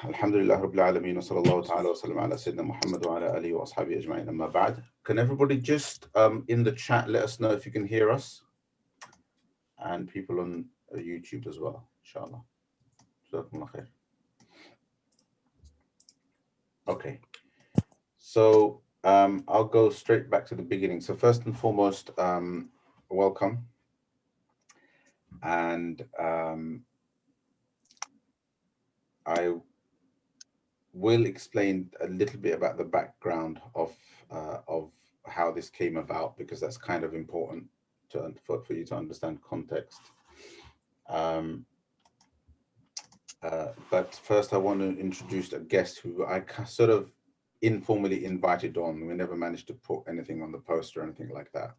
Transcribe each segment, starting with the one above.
Alhamdulillah Rabbil Alameen wa sallallahu ta'ala wa sallam ala Sayyidina Muhammad wa ala alihi wa ashabihi ajma'in amma ba'd. Can everybody just in the chat let us know if you can hear us, and people on YouTube as well, inshallah. Jazakumullah khair. Okay, so I'll go straight back to the beginning. So first and foremost, welcome, and I will explain a little bit about the background of how this came about, because that's kind of important for you to understand context. But first I want to introduce a guest who I sort of informally invited on. We never managed to put anything on the post or anything like that.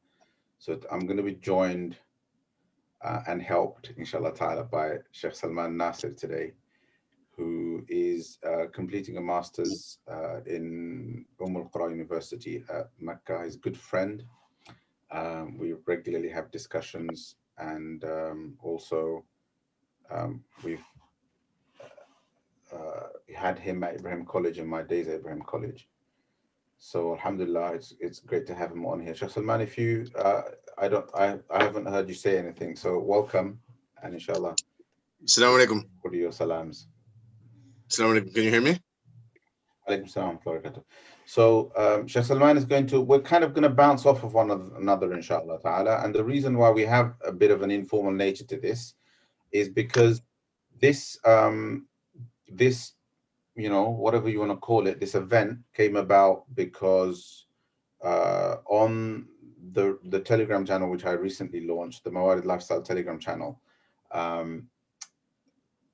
So I'm going to be joined and helped, inshallah ta'ala, by Shaykh Salman Nasir today, who is completing a master's in Al-Qura University at Mecca. He's a good friend. We regularly have discussions, and also we've had him at Ibrahim College in my days at Ibrahim College. So alhamdulillah, it's great to have him on here. Shaykh Salman, if you I haven't heard you say anything, so welcome, and inshallah. Assalamu alaikum. What are your salams? Assalamu alaikum. Can you hear me? Alaikum salam. So Shaykh Salman is we're kind of going to bounce off of one another, inshallah ta'ala. And the reason why we have a bit of an informal nature to this is because this whatever you want to call it, this event came about because on the Telegram channel, which I recently launched, the Mawarid Lifestyle Telegram channel,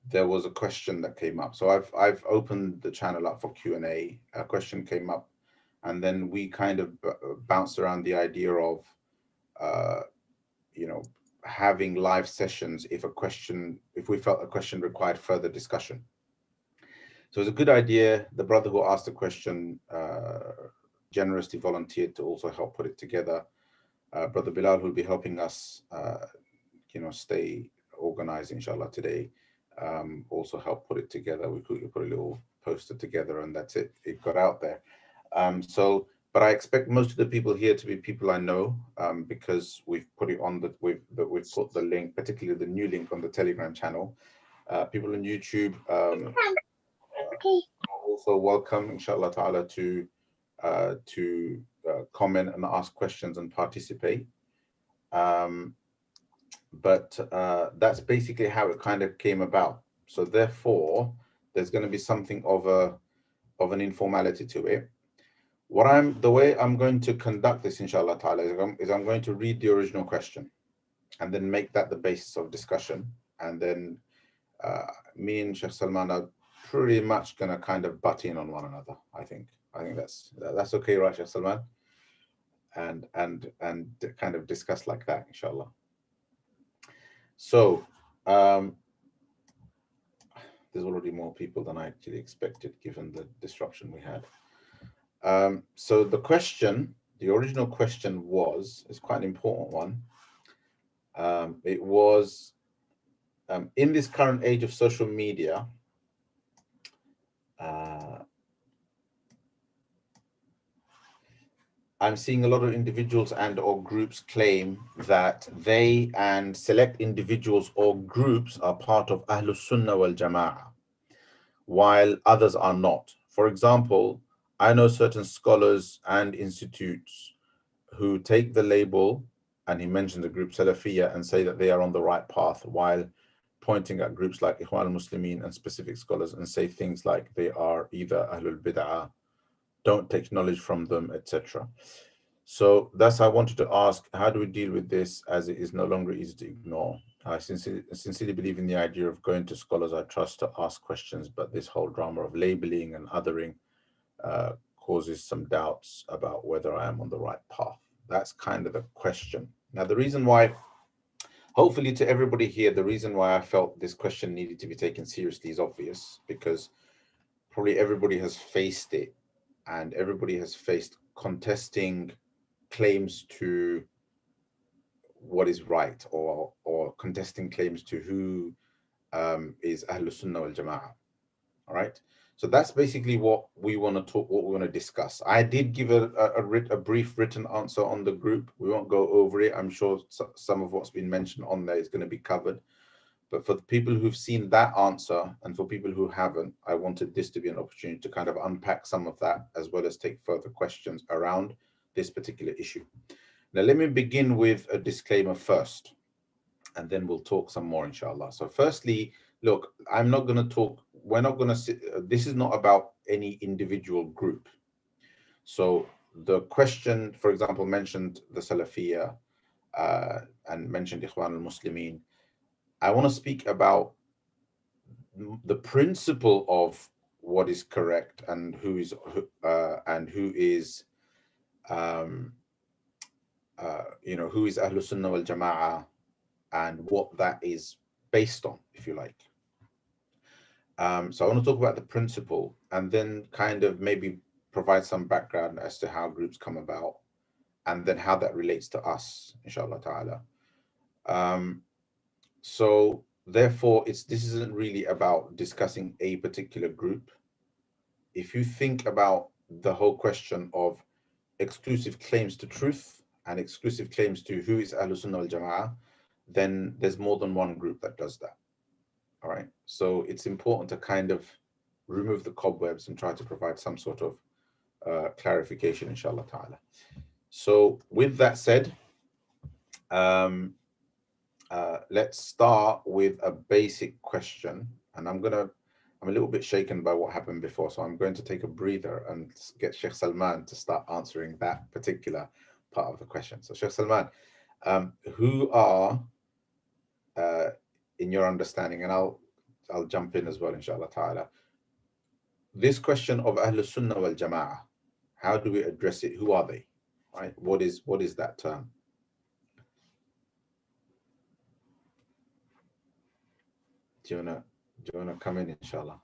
there was a question that came up. So I've opened the channel up for Q&A. A question came up, and then we kind of bounced around the idea of having live sessions if we felt a question required further discussion. So it's a good idea. The brother who asked the question generously volunteered to also help put it together. Brother Bilal, who will be helping us stay organized inshallah today, also helped put it together. We quickly put a little poster together, and that's it. It got out there. But I expect most of the people here to be people I know, because we've put it on we've put the link, particularly the new link, on the Telegram channel. People on YouTube also welcome, inshallah ta'ala, to comment and ask questions and participate. But that's basically how it kind of came about. So therefore, there's going to be something of an informality to it. The way I'm going to conduct this, inshallah ta'ala, is I'm going to read the original question and then make that the basis of discussion. And then me and Shaykh Salman are pretty much going to kind of butt in on one another. I think that's okay, right, Shaykh Salman? And kind of discuss like that, inshallah. So there's already more people than I actually expected, given the disruption we had. So the original question is quite an important one. It was, in this current age of social media, I'm seeing a lot of individuals and or groups claim that they and select individuals or groups are part of Ahlus-Sunnah wal Jama'ah, while others are not. For example, I know certain scholars and institutes who take the label, and he mentioned the group Salafiyya, and say that they are on the right path, while pointing at groups like Ikhwan al-Muslimin and specific scholars and say things like they are either Ahlul Bid'ah, don't take knowledge from them, etc. So that's, I wanted to ask, how do we deal with this, as it is no longer easy to ignore? I sincerely believe in the idea of going to scholars I trust to ask questions, but this whole drama of labeling and othering causes some doubts about whether I am on the right path. That's kind of the question. Now, the reason why, hopefully to everybody here, the reason why I felt this question needed to be taken seriously is obvious, because probably everybody has faced it, and everybody has faced contesting claims to what is right, or contesting claims to who is Ahlus-Sunnah wal Jama'ah. All right. So that's basically what we want to talk, what we want to discuss. I did give a brief written answer on the group. We won't go over it. I'm sure some of what's been mentioned on there is going to be covered. But for the people who've seen that answer and for people who haven't, I wanted this to be an opportunity to kind of unpack some of that, as well as take further questions around this particular issue. Now, let me begin with a disclaimer first, and then we'll talk some more, inshallah. So firstly, look, I'm not going to talk, we're not going to sit, this is not about any individual group. So the question, for example, mentioned the Salafiyya and mentioned Ikhwan al-Muslimin. I want to speak about the principle of what is correct and who is who is Ahlus-Sunnah wal Jama'ah, and what that is based on, if you like. So I want to talk about the principle and then kind of maybe provide some background as to how groups come about and then how that relates to us, inshallah ta'ala. So therefore, this isn't really about discussing a particular group. If you think about the whole question of exclusive claims to truth and exclusive claims to who is Ahlus-Sunnah wal Jama'ah, then there's more than one group that does that. All right. So it's important to kind of remove the cobwebs and try to provide some sort of clarification, inshallah ta'ala. So with that said, let's start with a basic question. And I'm a little bit shaken by what happened before, so I'm going to take a breather and get Shaykh Salman to start answering that particular part of the question. So Shaykh Salman, who are, in your understanding, and I'll jump in as well, inshallah ta'ala, this question of Ahlus-Sunnah wal Jama'ah, how do we address it? Who are they? Right? What is that term? Do you wanna come in, inshallah?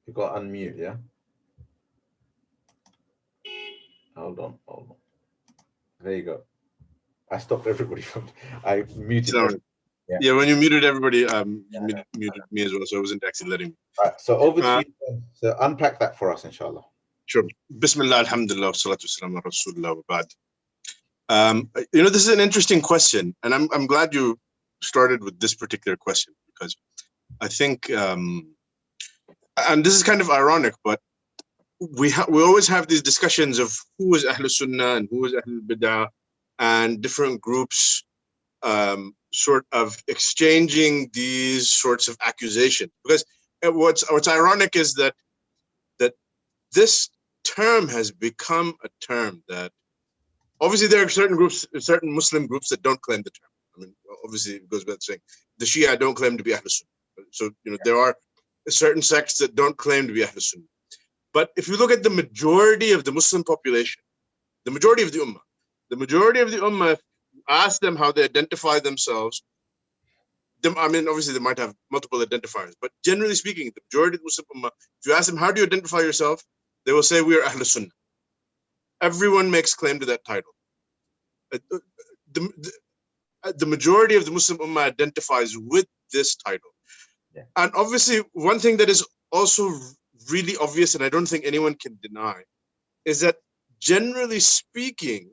You got to unmute, yeah? Hold on. There you go. I stopped everybody from, I muted everybody. Yeah, when you muted everybody, you muted me as well, so I wasn't actually letting me. All right, so over to you. So unpack that for us, inshallah. Sure. Bismillah, alhamdulillah, salatu wassalam ala rasulullah wa ba'd. This is an interesting question, and I'm glad you started with this particular question, because I think, and this is kind of ironic, but we always have these discussions of who is Ahlus Sunnah and who is Ahlul Bid'ah, and different groups sort of exchanging these sorts of accusations. Because what's ironic is that this term has become a term that, obviously there are certain Muslim groups that don't claim the term. I mean, obviously it goes without saying, the Shia don't claim to be Ahlus Sunnah. So there are certain sects that don't claim to be Ahlus Sunnah. But if you look at the majority of the Muslim population, the majority of the Ummah, if you ask them how they identify themselves, I mean, obviously they might have multiple identifiers, but generally speaking, the majority of the Muslim Ummah, if you ask them, how do you identify yourself? They will say, we are Ahlus Sunnah. Everyone makes claim to that title. The majority of the Muslim Ummah identifies with this title. Yeah. And obviously, one thing that is also really obvious, and I don't think anyone can deny, is that generally speaking,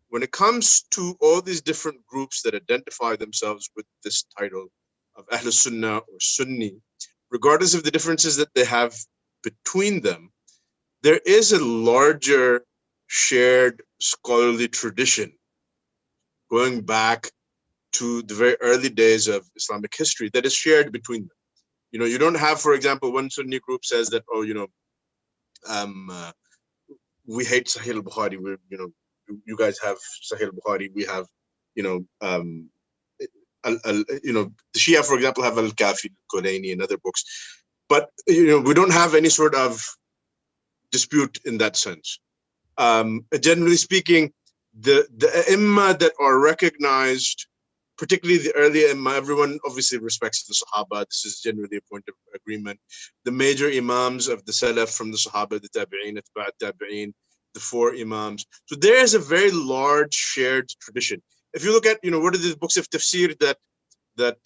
when it comes to all these different groups that identify themselves with this title of Ahlus Sunnah or Sunni, regardless of the differences that they have between them, there is a larger shared scholarly tradition going back to the very early days of Islamic history that is shared between them. You don't have, for example, one Sunni group says that, we hate Sahih al-Bukhari. You guys have Sahih al-Bukhari. We have, the Shia, for example, have al-Kafi, al-Kulaini, and other books. But, we don't have any sort of dispute in that sense. Generally speaking, the Imma that are recognized, particularly the early Imma, everyone obviously respects the Sahaba. This is generally a point of agreement. The major Imams of the Salaf from the Sahaba, the Tabi'een, Atba' Tabi'een, the four Imams. So there is a very large shared tradition. If you look at, what are these books of tafsir that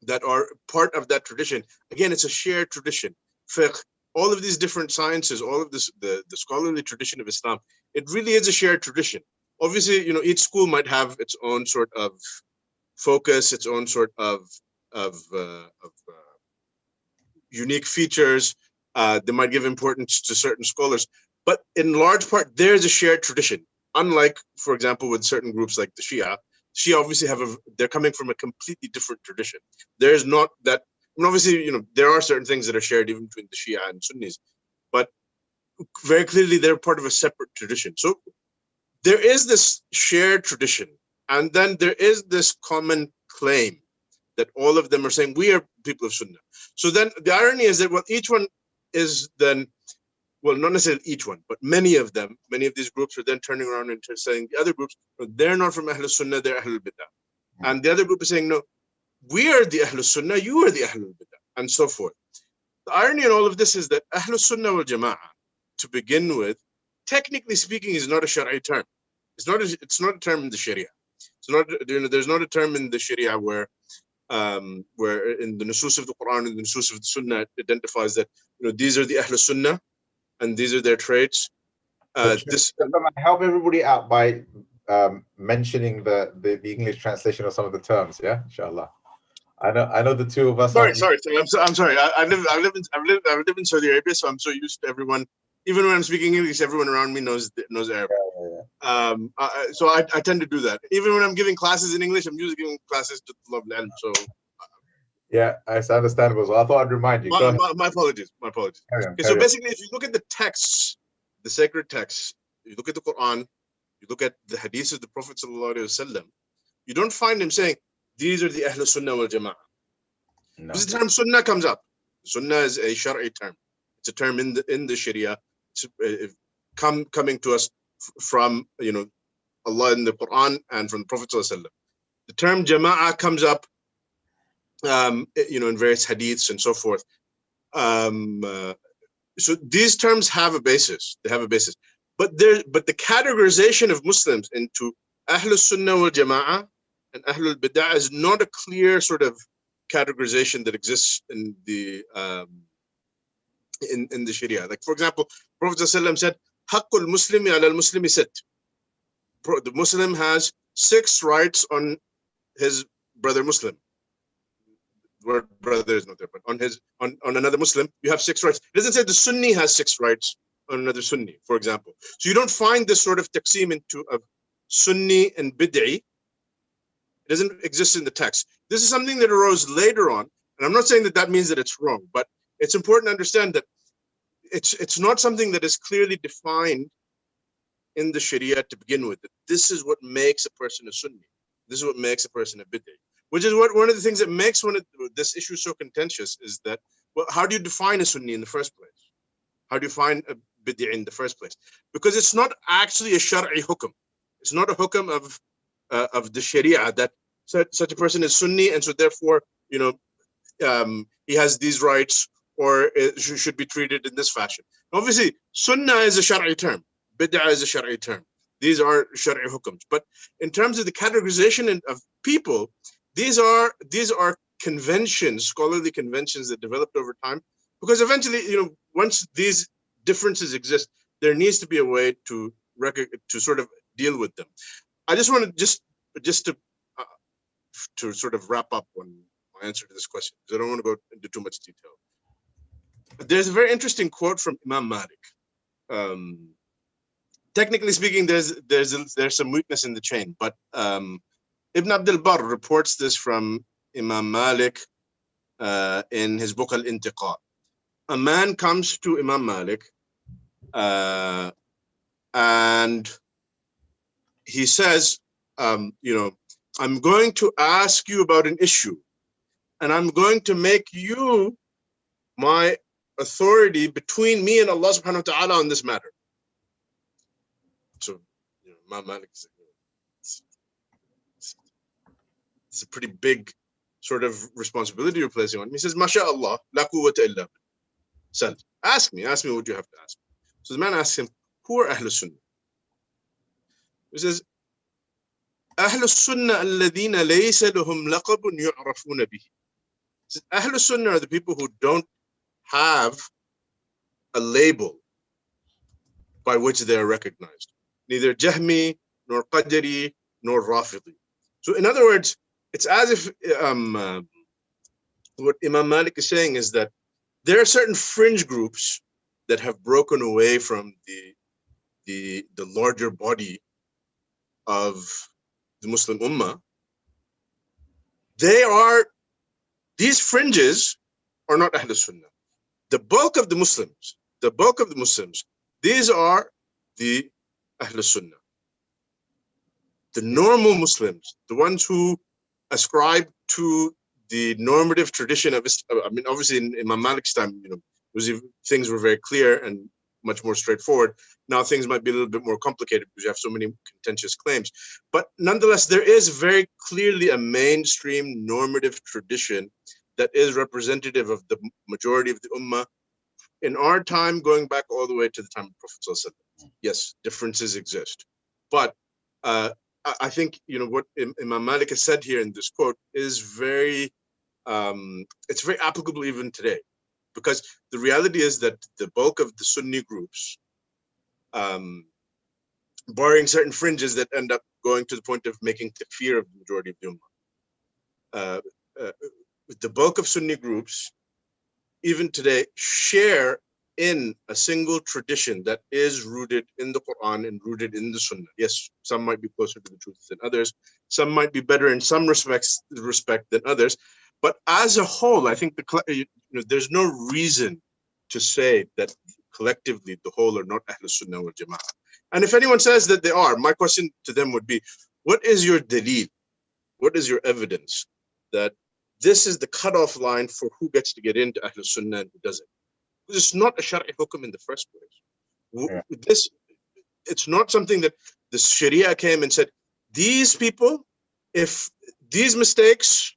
that are part of that tradition. Again, it's a shared tradition. Fiqh, all of these different sciences, all of this, the scholarly tradition of Islam, it really is a shared tradition. Obviously, each school might have its own sort of focus, its own sort of unique features. They might give importance to certain scholars, but in large part, there's a shared tradition. Unlike, for example, with certain groups like the Shia obviously they're coming from a completely different tradition. There's not that, obviously, there are certain things that are shared even between the Shia and Sunnis, but very clearly they're part of a separate tradition. So there is this shared tradition, and then there is this common claim that all of them are saying, we are people of Sunnah. So then the irony is that each one is then, well, not necessarily each one, but many of these groups are then turning around and saying the other groups, they're not from Ahlus-Sunnah, they're Ahlul Bidah. And the other group is saying, no, we are the Ahlus-Sunnah, you are the Ahlul Bidah, and so forth. The irony in all of this is that Ahlus-Sunnah wal Jama'ah, to begin with, technically speaking, is not a Shari'i term. It's not a term in the Sharia. It's not, there's not a term in the Sharia where in the Nusus of the Quran and the Nusus of the Sunnah it identifies that these are the Ahlus Sunnah and these are their traits. Help everybody out by mentioning the English translation of some of the terms. Yeah, inshallah. I know the two of us. Sorry. I'm sorry. I live in Saudi Arabia, so I'm so used to everyone. Even when I'm speaking English, everyone around me knows Arabic. Yeah. So I tend to do that. Even when I'm giving classes in English, I'm usually giving classes to Tulab al-Ilm. So yeah, it's understandable. So I thought I'd remind you. My apologies. Okay, so basically, if you look at the texts, the sacred texts, you look at the Quran, you look at the hadiths of the Prophet ﷺ, you don't find him saying, these are the Ahlus Sunnah wal Jama'ah. No. Because the term Sunnah comes up. Sunnah is a Shari'i term. It's a term in the Sharia. It's coming to us from Allah in the Quran and from the Prophet ﷺ. The term Jama'ah comes up in various hadiths and so forth. So these terms have a basis. They have a basis. But the categorization of Muslims into Ahlus Sunnah wal Jama'ah and Ahlul Bid'ah is not a clear sort of categorization that exists in the in the Sharia. Like, for example, Prophet ﷺ said, Haqqul Muslimi ala al-Muslimi sit. The Muslim has 6 rights on his brother Muslim. The word brother is not there, but on another Muslim, you have 6 rights. It doesn't say the Sunni has 6 rights on another Sunni, for example. So you don't find this sort of taqsim into of Sunni and Bid'i. It doesn't exist in the text. This is something that arose later on, and I'm not saying that means that it's wrong, but it's important to understand that it's not something that is clearly defined in the Sharia to begin with. That this is what makes a person a Sunni. This is what makes a person a Bid'i. Which is one of the things that makes this issue so contentious is that, well, how do you define a Sunni in the first place? How do you find a Bid'i in the first place? Because it's not actually a Shar'i hukum. It's not a hukum of the Sharia that such a person is Sunni, and so therefore, he has these rights or should be treated in this fashion. Obviously, Sunnah is a Shar'i term. Bid'ah is a Shar'i term. These are Shar'i hukums. But in terms of the categorization of people, these are conventions, scholarly conventions that developed over time. Because eventually, once these differences exist, there needs to be a way to sort of deal with them. I just want to to sort of wrap up on my answer to this question, because I don't want to go into too much detail. But there's a very interesting quote from Imam Malik. Technically speaking, there's some weakness in the chain, but Ibn Abdul Barr reports this from Imam Malik in his book Al-Intiqa. A man comes to Imam Malik and he says, I'm going to ask you about an issue, and I'm going to make you my authority between me and Allah subhanahu wa ta'ala on this matter. So, Imam Malik, it's a pretty big sort of responsibility you're placing on him. He says, MashaAllah, la quwwata illa billah. Ask me what you have to ask me. So the man asks him, who are Ahlus-Sunnah? He says, Ahlus-Sunnah alladhina laysa lahum laqabun yu'rafuna bihi. Ahlus-Sunnah are the people who don't have a label by which they are recognized. Neither Jahmi, nor Qadari, nor Rafidi. So in other words, it's as if what Imam Malik is saying is that there are certain fringe groups that have broken away from the larger body of the Muslim Ummah. These fringes are not Ahlus-Sunnah. The bulk of the Muslims, these are the Ahlus-Sunnah. The normal Muslims, the ones who ascribe to the normative tradition of Islam. I mean, obviously in Imam Malik's time, things were very clear and much more straightforward. Now things might be a little bit more complicated because you have so many contentious claims. But nonetheless, there is very clearly a mainstream normative tradition that is representative of the majority of the Ummah in our time, going back all the way to the time of the Prophet ﷺ. Yes, differences exist. But I think, what Imam Malik has said here in this quote is very, it's very applicable even today. Because the reality is that the bulk of the Sunni groups, barring certain fringes that end up going to the point of making takfir of the majority of the Ummah, the bulk of Sunni groups, even today, share in a single tradition that is rooted in the Quran and rooted in the Sunnah. Yes, some might be closer to the truth than others. Some might be better in some respect than others. But as a whole, I think there's no reason to say that collectively the whole are not Ahlus-Sunnah wal Jama'ah. And if anyone says that they are, my question to them would be, what is your dalil? What is your evidence that this is the cutoff line for who gets to get into Ahlus-Sunnah and who doesn't? Because it's not a Shari'i hukum in the first place. Yeah. It's not something that the Sharia came and said, these people, if these mistakes,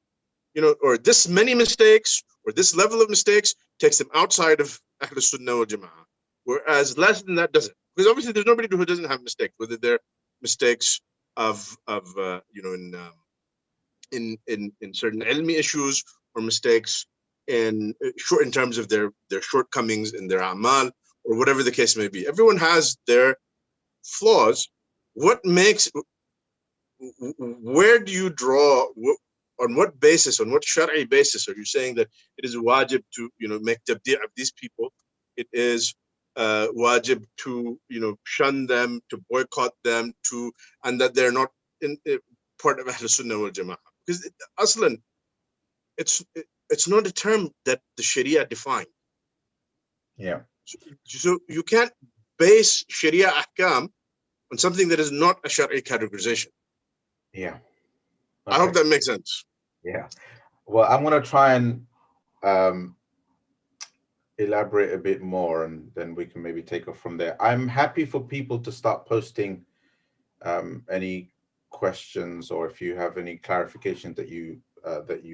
or this many mistakes, or this level of mistakes takes them outside of Ahlus-Sunnah wal Jama'ah, whereas less than that doesn't. Because obviously there's nobody who doesn't have mistakes, whether they're mistakes in certain ilmi issues, or mistakes in terms of their shortcomings in their amal, or whatever the case may be. Everyone has their flaws. Where do you draw? On what basis, on what Shari'i basis are you saying that it is wajib to make tabdi' of these people? It is wajib to shun them, to boycott them, and that they're not part of Ahlus-Sunnah wal Jama'ah? Because aslan, it's not a term that the Sharia defined. Yeah. So you can't base Sharia ahkam on something that is not a Shari'i categorization. Yeah. Okay. I hope that makes sense. Yeah. Well, I'm going to try and elaborate a bit more, and then we can maybe take off from there. I'm happy for people to start posting any questions, or if you have any clarification that you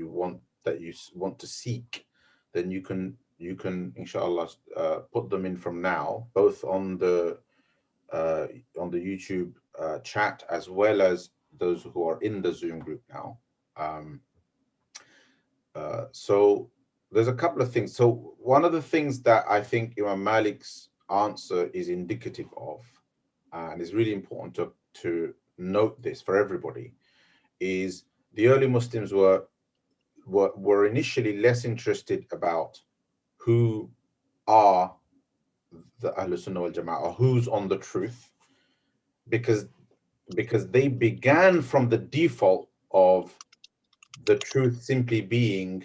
want to seek, then you can inshallah put them in from now, both on the YouTube chat, as well as those who are in the Zoom group now. So there's a couple of things. So one of the things that I think Imam Malik's answer is indicative of, and it's really important to note this for everybody, is the early Muslims were initially less interested about who are the Ahlus-Sunnah wal Jama'ah, or who's on the truth, because they began from the default of the truth simply being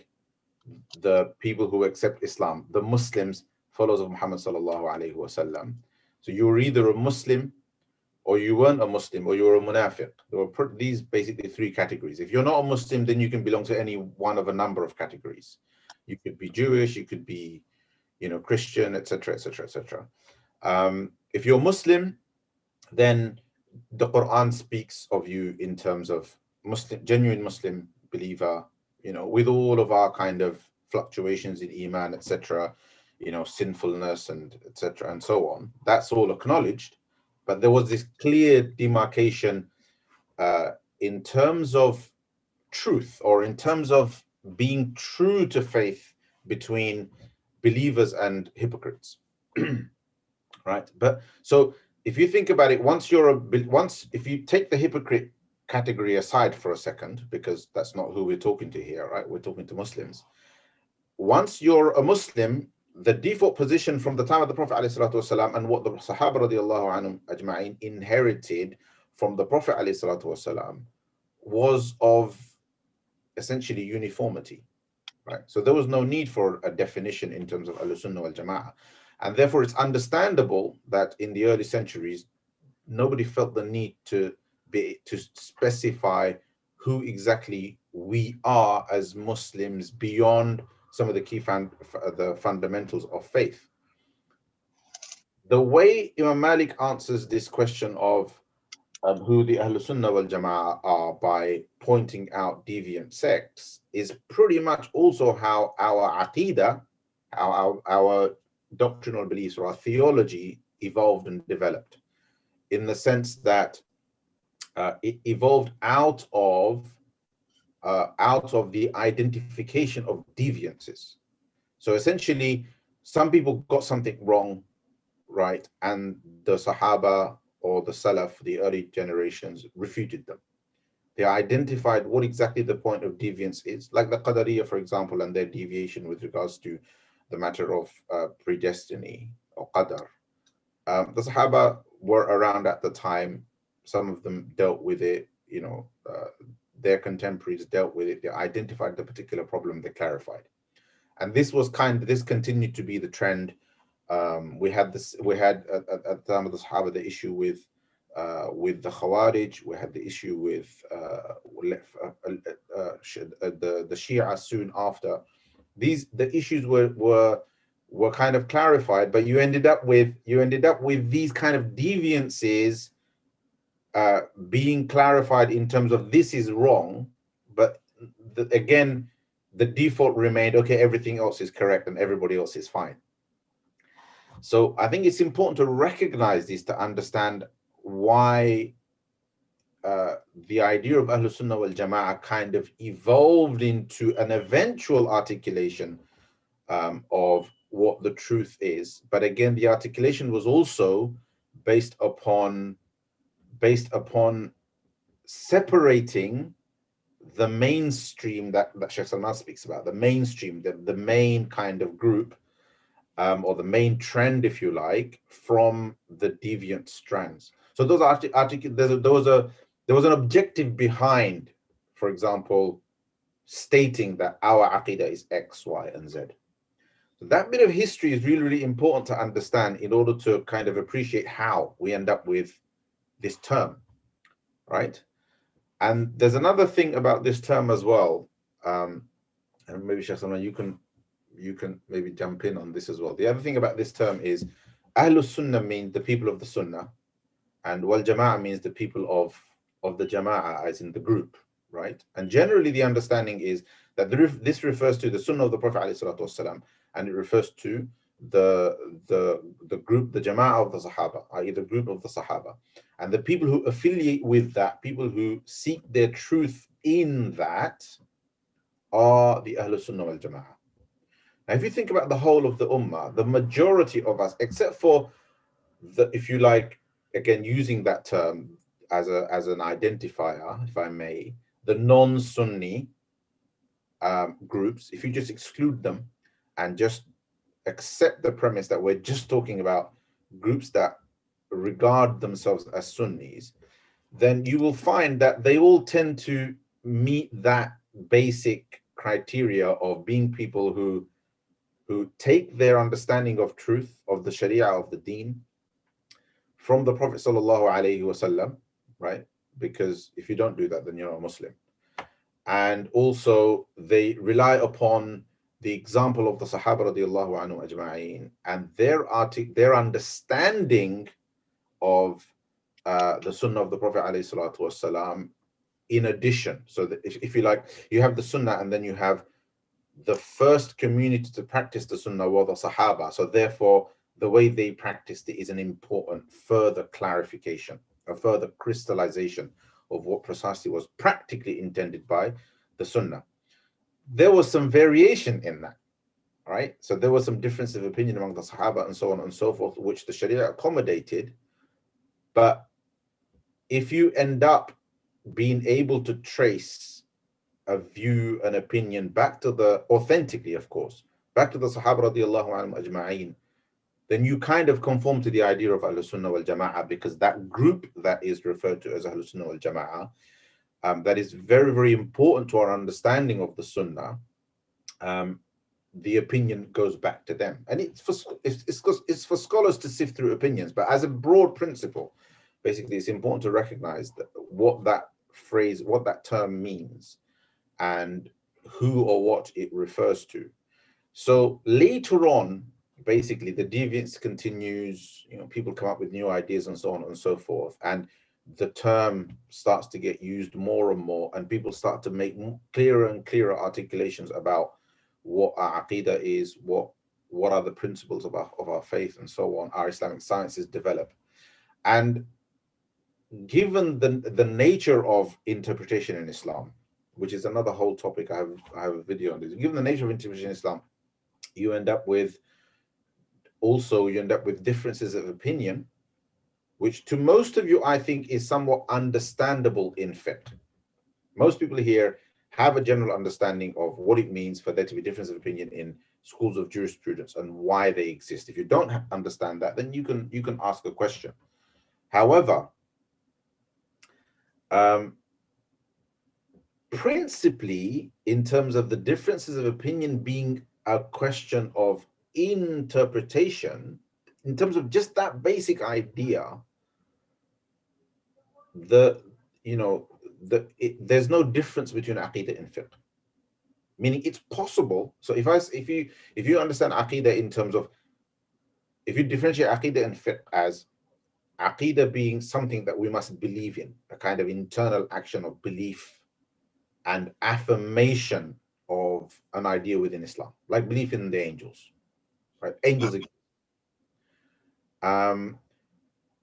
the people who accept Islam, the Muslims, followers of Muhammad sallallahu alaihi wasallam. So you were either a Muslim, or you weren't a Muslim, or you were a munafiq. There were these basically three categories. If you're not a Muslim, then you can belong to any one of a number of categories. You could be Jewish, you could be, Christian, etc., etc., etc. If you're Muslim, then the Quran speaks of you in terms of Muslim, genuine Muslim believer, with all of our kind of fluctuations in Iman, etc., sinfulness and etc. and so on. That's all acknowledged. But there was this clear demarcation in terms of truth, or in terms of being true to faith between believers and hypocrites. Right? But so if you think about it, if you take the hypocrite category aside for a second, because that's not who we're talking to here, right? We're talking to Muslims. Once you're a Muslim, the default position from the time of the Prophet ﷺ and what the Sahaba radiallahu anhum ajma'in inherited from the Prophet ﷺ was of essentially uniformity, right? So there was no need for a definition in terms of Ahlus-Sunnah wal Jama'ah. And therefore it's understandable that in the early centuries, nobody felt the need to specify who exactly we are as Muslims beyond some of the key the fundamentals of faith. The way Imam Malik answers this question of who the Ahlus-Sunnah wal Jama'ah are by pointing out deviant sects is pretty much also how our aqidah, our doctrinal beliefs or our theology evolved and developed, in the sense that it evolved out of the identification of deviances. So essentially, some people got something wrong, right? And the Sahaba or the Salaf, the early generations, refuted them. They identified what exactly the point of deviance is, like the Qadariyah, for example, and their deviation with regards to the matter of predestiny or Qadar. The Sahaba were around at the time. Some of them dealt with it, their contemporaries dealt with it. They identified the particular problem, they clarified. And this continued to be the trend. We had at the time of the Sahaba the issue with the Khawarij. We had the issue with the Shia soon after. The issues were kind of clarified, but you ended up with these kind of deviances being clarified in terms of this is wrong, but again, the default remained, okay, everything else is correct and everybody else is fine. So I think it's important to recognize this to understand why the idea of Ahlus-Sunnah wal Jama'ah kind of evolved into an eventual articulation of what the truth is. But again, the articulation was also based upon separating the mainstream that Shaykh Shams speaks about, the mainstream, the main kind of group, or the main trend, if you like, from the deviant strands. So those there was an objective behind, for example, stating that our aqidah is X, Y, and Z. So that bit of history is really, really important to understand in order to kind of appreciate how we end up with this term, right? And there's another thing about this term as well, and maybe Shaykh Salman, you can maybe jump in on this as well. The other thing about this term is Ahlus-Sunnah means the people of the Sunnah, and Wal Jama'ah means the people of the Jama'ah, as in the group, right? And generally the understanding is that this refers to the Sunnah of the Prophet ﷺ, and it refers to the group, the Jama'ah of the Sahaba, i.e. the group of the Sahaba. And the people who affiliate with that, people who seek their truth in that, are the Ahlus-Sunnah wal Jama'ah. Now, if you think about the whole of the Ummah, the majority of us, except for if you like, again, using that term as an identifier, if I may, the non-Sunni groups, if you just exclude them and just accept the premise that we're just talking about groups that regard themselves as Sunnis, then you will find that they all tend to meet that basic criteria of being people who take their understanding of truth, of the Sharia, of the Deen, from the Prophet sallallahu alaihi wasallam, right? Because if you don't do that, then you're not a Muslim. And also they rely upon the example of the Sahaba radiallahu anhu ajma'in and their understanding of the Sunnah of the Prophet alayhi salatu wasalam in addition. So that if you like, you have the Sunnah and then you have the first community to practice the Sunnah were the Sahaba. So therefore, the way they practiced it is an important further clarification, a further crystallization of what precisely was practically intended by the Sunnah. there was some variation in that, right? So there was some difference of opinion among the Sahaba and so on and so forth, which the Sharia accommodated. But if you end up being able to trace a view, an opinion back to the, authentically, of course, back to the Sahaba radiallahu anhum ajma'in, then you kind of conform to the idea of Ahlus-Sunnah wal Jama'ah, because that group that is referred to as Ahlus-Sunnah wal Jama'ah, that is very, very important to our understanding of the Sunnah. The opinion goes back to them, and it's for scholars to sift through opinions. But as a broad principle, basically, it's important to recognize that what that phrase, what that term means, and who or what it refers to. So later on, basically, the deviance continues. You know, people come up with new ideas and so on and so forth, and the term starts to get used more and more, and people start to make clearer and clearer articulations about what our aqidah is, what are the principles of our faith, and so on. Our Islamic sciences develop, and given the nature of interpretation in Islam, which is another whole topic, I have a video on this. Given the nature of interpretation in Islam, you end up with differences of opinion, which to most of you, I think, is somewhat understandable in fiqh. Most people here have a general understanding of what it means for there to be difference of opinion in schools of jurisprudence and why they exist. If you don't understand that, then you can ask a question. However, principally, in terms of the differences of opinion being a question of interpretation, in terms of just that basic idea, there's no difference between aqidah and fiqh. Meaning it's possible. So if you understand aqidah in terms of, if you differentiate aqidah and fiqh as aqidah being something that we must believe in, a kind of internal action of belief and affirmation of an idea within Islam, like belief in the angels, right? Angels exist.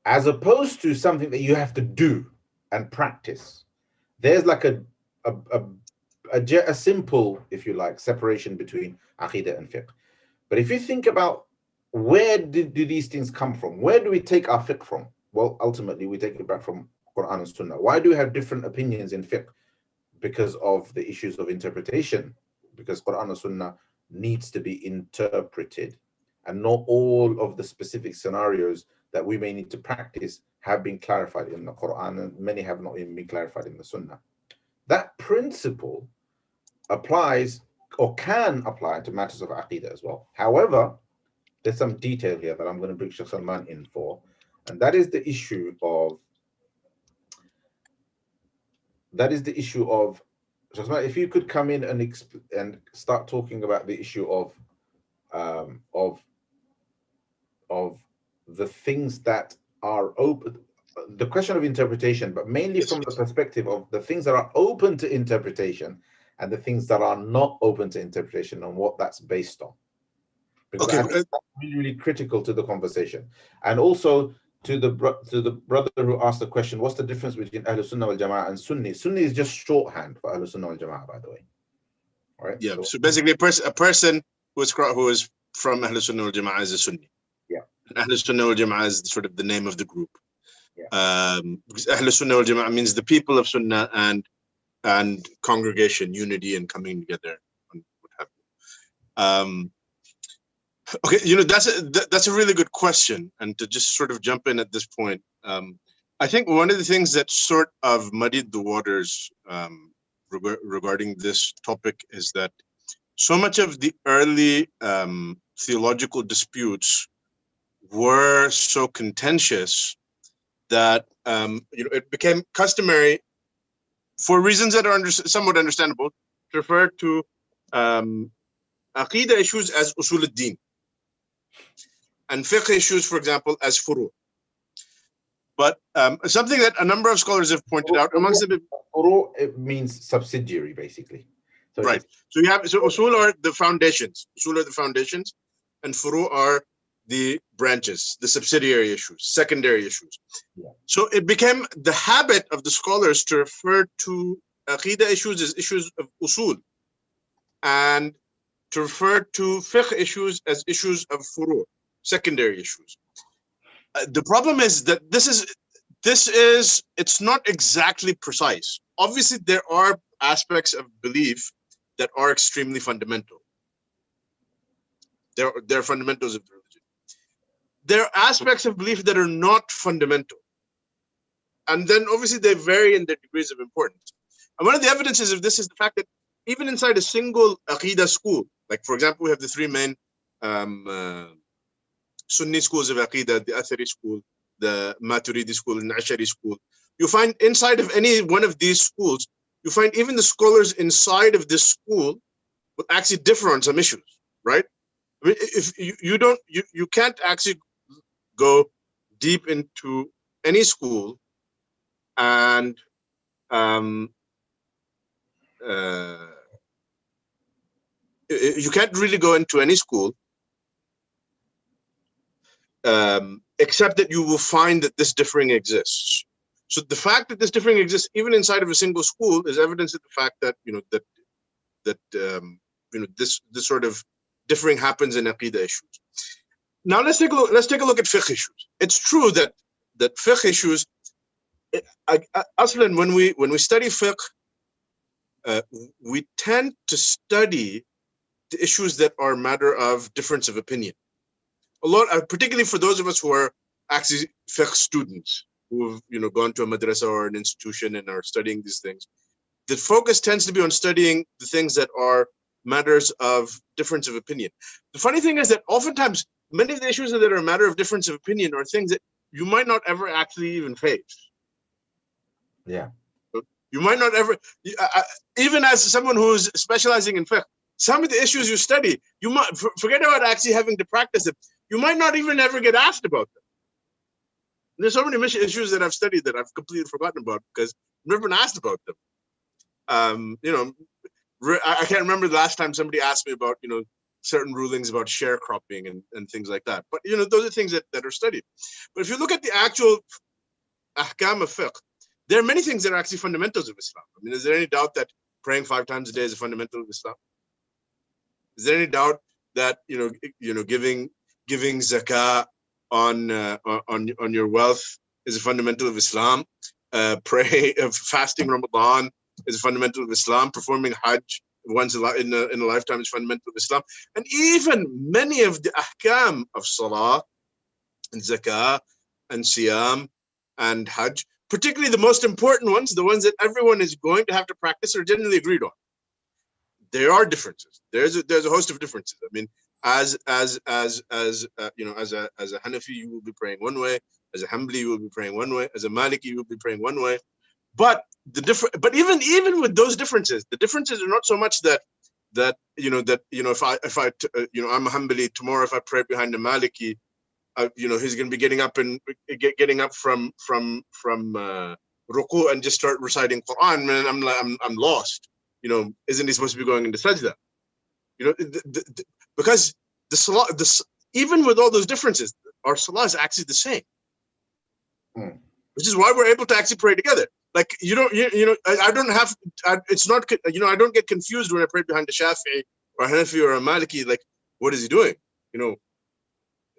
As opposed to something that you have to do and practice. There's like a simple, if you like, separation between aqidah and fiqh. But if you think about where do these things come from? Where do we take our fiqh from? Well, ultimately, we take it back from Quran and Sunnah. Why do we have different opinions in fiqh? Because of the issues of interpretation. Because Quran and Sunnah needs to be interpreted. And not all of the specific scenarios that we may need to practice have been clarified in the Quran, and many have not even been clarified in the Sunnah. That principle applies or can apply to matters of aqidah as well. However, there's some detail here that I'm going to bring Shaykh Salman in for, and that is the issue of Shaykh Salman, if you could come in and start talking about the issue of the things that are open, the question of interpretation, but mainly from the perspective of the things that are open to interpretation and the things that are not open to interpretation, and what that's based on. Because I think that's really, really critical to the conversation. And also to the brother who asked the question, what's the difference between Ahlus-Sunnah wal Jama'ah and Sunni? Sunni is just shorthand for Ahlus-Sunnah wal Jama'ah, by the way. All right. Yeah. So basically, a person who is from Ahlus-Sunnah wal Jama'ah is a Sunni. Yeah. Ahlus-Sunnah wal Jama'ah is sort of the name of the group. Yeah. Because Ahlus-Sunnah wal Jama'ah means the people of Sunnah and congregation, unity, and coming together. And what have you. Okay, that's a really good question, and to just sort of jump in at this point, I think one of the things that sort of muddied the waters regarding this topic is that so much of the early theological disputes were so contentious that it became customary, for reasons that are somewhat understandable, to refer to aqidah issues as usul al-din, and fiqh issues, for example, as furu'. But something that a number of scholars have pointed out, amongst them, furu', it means subsidiary, basically. So right. So usul are the foundations. Usul are the foundations, and furu' are the branches, the subsidiary issues, secondary issues. Yeah. So it became the habit of the scholars to refer to aqidah issues as issues of usul, and to refer to fiqh issues as issues of furu', secondary issues. The problem is that it's not exactly precise. Obviously, there are aspects of belief that are extremely fundamental. They're fundamentals of the religion. There are aspects of belief that are not fundamental. And then obviously they vary in their degrees of importance. And one of the evidences of this is the fact that even inside a single Aqidah school, like for example, we have the three main Sunni schools of Aqidah, the Athari school, the Maturidi school, and the Ashari school. You find inside of any one of these schools, you find even the scholars inside of this school will actually differ on some issues, right? I mean, if you can't actually go deep into any school and you can't really go into any school except that you will find that this differing exists. So the fact that this differing exists even inside of a single school is evidence of the fact that this sort of differing happens in Aqidah issues. Now let's take a look at fiqh issues. It's true that fiqh issues, Aslan, when we study fiqh, we tend to study the issues that are a matter of difference of opinion. A lot, particularly for those of us who are actually fiqh students, who have gone to a madrasa or an institution and are studying these things. The focus tends to be on studying the things that are matters of difference of opinion. The funny thing is that oftentimes many of the issues that are a matter of difference of opinion are things that you might not ever actually even face. Yeah. You might not ever, even as someone who's specializing in fiqh, some of the issues you study, you might forget about actually having to practice them. You might not even ever get asked about them. There's so many issues that I've studied that I've completely forgotten about because I've never been asked about them. I can't remember the last time somebody asked me about, certain rulings about sharecropping and things like that. But, those are things that are studied. But if you look at the actual ahkam of fiqh, there are many things that are actually fundamentals of Islam. I mean, is there any doubt that praying 5 times a day is a fundamental of Islam? Is there any doubt that, giving zakah on your wealth is a fundamental of Islam? Fasting Ramadan is a fundamental of Islam. Performing Hajj once in a lifetime is fundamental of Islam. And even many of the ahkam of Salah and zakah and siyam and Hajj, particularly the most important ones, the ones that everyone is going to have to practice, are generally agreed on. There are differences. There's a host of differences. I mean, as a Hanafi, you will be praying one way. As a Hanbali, you will be praying one way. As a Maliki, you will be praying one way. But even with those differences, the differences are not so much that if I'm a Hanbali tomorrow, if I pray behind a Maliki, he's going to be getting up from ruku and just start reciting Quran. Man, I'm lost. Isn't he supposed to be going into sajda? Because the salah, even with all those differences, our salah is actually the same. Which is why we're able to actually pray together. Like I don't get confused when I pray behind a Shafi'i or a Hanafi or a Maliki. Like, what is he doing?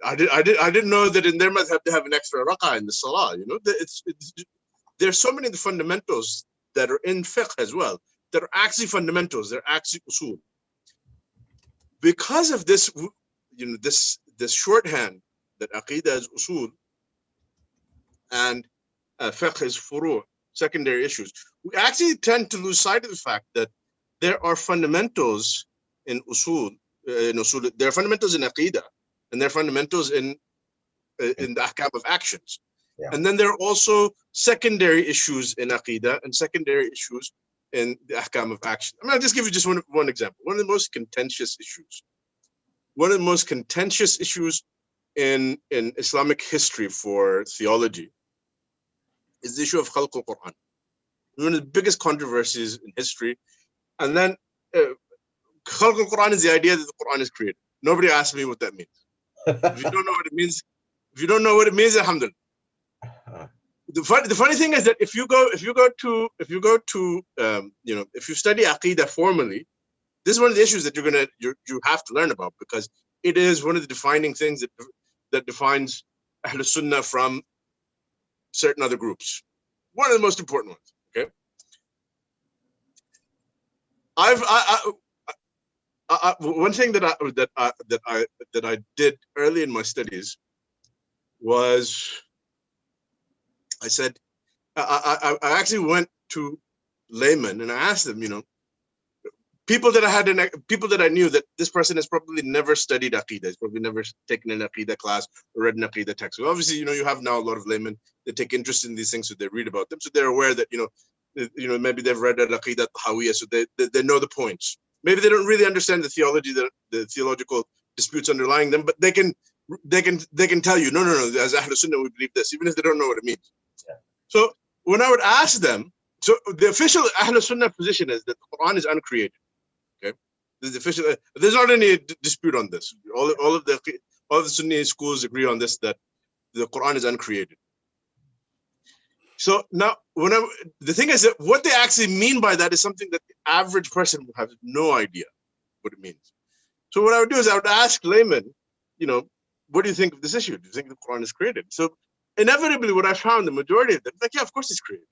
I didn't know that in their madhab they have an extra rak'ah in the salah. There's so many of the fundamentals that are in fiqh as well that are actually fundamentals. They're actually usul. Because of this, this shorthand that aqidah is usul and fiqh is furu', secondary issues, we actually tend to lose sight of the fact that there are fundamentals in usul. There are fundamentals in aqidah, and there are fundamentals in the ahkam of actions. Yeah. And then there are also secondary issues in aqidah and secondary issues in the ahkam of action. I'll just give you just one example. One of the most contentious issues in Islamic history for theology is the issue of khalq al-Quran. One of the biggest controversies in history. And then khalq al-Quran is the idea that the Quran is created. Nobody asked me what that means. If you don't know what it means, alhamdulillah. The funny thing is that if you study Aqidah formally, This is one of the issues that you have to learn about, because it is one of the defining things that defines Ahlus-Sunnah from certain other groups. One of the most important ones. Okay, one thing that I did early in my studies was I said I actually went to laymen and I asked them, people that I knew that this person has probably never studied Aqidah, he's probably never taken an Aqidah class or read an Aqidah text. So obviously, you have now a lot of laymen that take interest in these things, so they read about them, so they're aware that maybe they've read an Aqidah Tahawiyah, so they know the points. Maybe they don't really understand the theology, the theological disputes underlying them, but they can tell you, no, as Ahlus-Sunnah we believe this, even if they don't know what it means. Yeah. So when I would ask them, so the official Ahlus-Sunnah position is that the Quran is uncreated. Okay, there's not any dispute on this. All of the Sunni schools agree on this, that the Quran is uncreated. So now, the thing is that what they actually mean by that is something that the average person will have no idea what it means. So what I would do is I would ask laymen, what do you think of this issue? Do you think the Quran is created? So inevitably, what I found, the majority of them, like, yeah, of course it's created.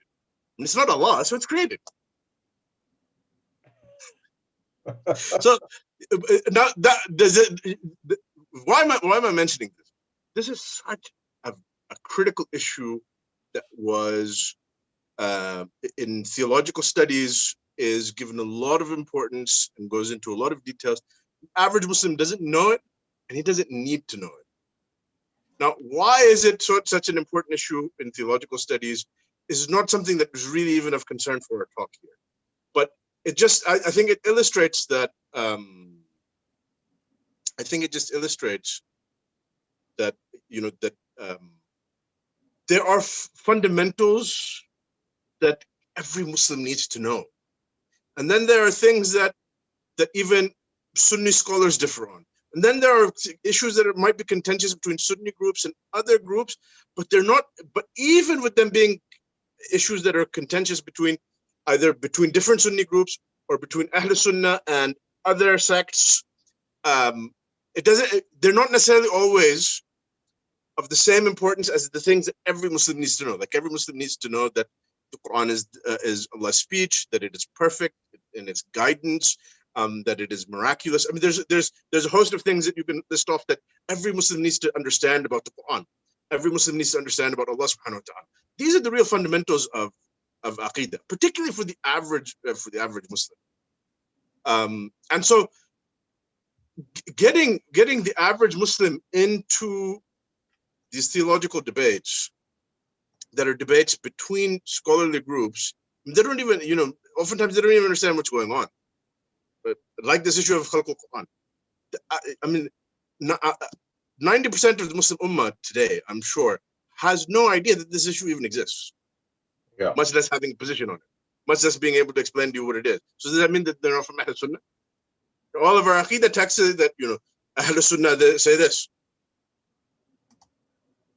And it's not Allah, so it's created. So now why am I mentioning this? This is such a critical issue that was in theological studies, is given a lot of importance and goes into a lot of details. The average Muslim doesn't know it, and he doesn't need to know it. Now, why is it such an important issue in theological studies is not something that was really even of concern for our talk here. But it just, I think it illustrates that, there are fundamentals that every Muslim needs to know. And then there are things that even Sunni scholars differ on. And then there are issues that might be contentious between Sunni groups and other groups, but they're not, but even with them being issues that are contentious between different Sunni groups or between Ahlus-Sunnah and other sects, they're not necessarily always of the same importance as the things that every Muslim needs to know. Like, every Muslim needs to know that the Quran is Allah's speech, that it is perfect in its guidance, that it is miraculous. I mean, there's a host of things that you can list off that every Muslim needs to understand about the Quran. Every Muslim needs to understand about Allah subhanahu wa ta'ala. These are the real fundamentals of Aqidah, particularly for the average Muslim. And so getting the average Muslim into these theological debates that are debates between scholarly groups, they don't even, oftentimes they don't even understand what's going on. But like this issue of Khalq al-Quran, I mean, 90% of the Muslim Ummah today, I'm sure, has no idea that this issue even exists. Yeah. Much less having a position on it, much less being able to explain to you what it is. So does that mean that they're not from Ahlus-Sunnah? All of our Aqidah texts say that, Ahlus-Sunnah, they say this.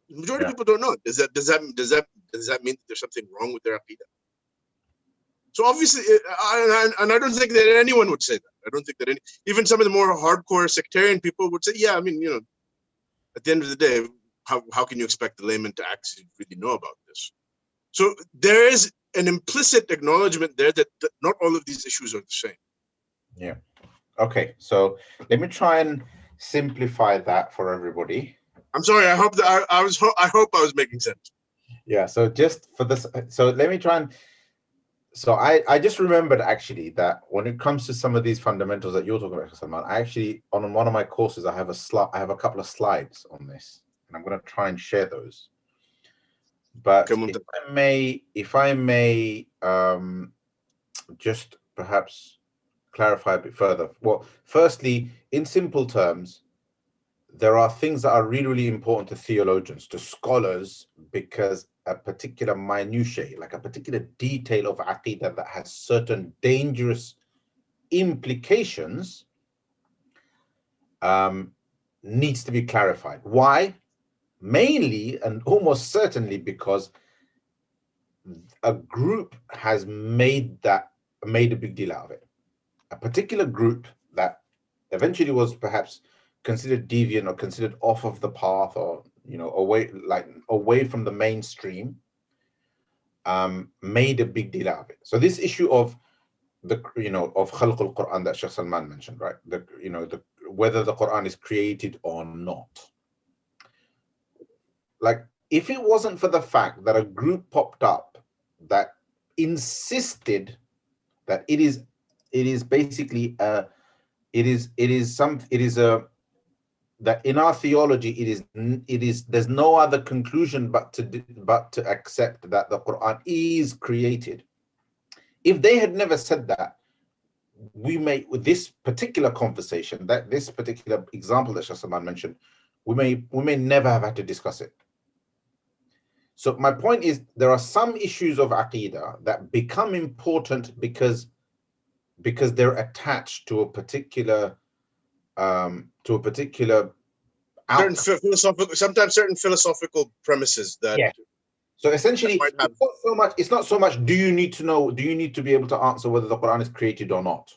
The majority of people don't know. Does that mean that there's something wrong with their Aqidah? So obviously, I don't think that anyone would say that. I don't think that even some of the more hardcore sectarian people would say, yeah, I mean, at the end of the day, how can you expect the layman to actually really know about this? So there is an implicit acknowledgement there that not all of these issues are the same. Yeah. Okay. So let me try and simplify that for everybody. I'm sorry. I hope that I hope I was making sense. Yeah. So just for this, so let me try and. So I just remembered actually that when it comes to some of these fundamentals that you're talking about, Salman, I actually, on one of my courses, I have a couple of slides on this, and I'm going to try and share those. But if I may, just perhaps clarify a bit further. Well, firstly, in simple terms, there are things that are really, really important to theologians, to scholars, because a particular minutiae, like a particular detail of Aqidah that has certain dangerous implications, needs to be clarified. Why? Mainly and almost certainly because a group has made a big deal out of it. a particular group that eventually was perhaps considered deviant or considered off of the path, or away from the mainstream, made a big deal out of it. So this issue of of Khalq al-Quran that Shaykh Salman mentioned, right? Whether the Quran is created or not. Like, if it wasn't for the fact that a group popped up that insisted that it is basically that in our theology there's no other conclusion but to accept that the Quran is created. If they had never said that, with this particular conversation, that this particular example that Shaykh Salman mentioned, we may never have had to discuss it. So my point is, there are some issues of Aqidah that become important because they're attached to a particular sometimes certain philosophical premises that. Yeah. So essentially, might have... it's not so much do you need to be able to answer whether the Quran is created or not,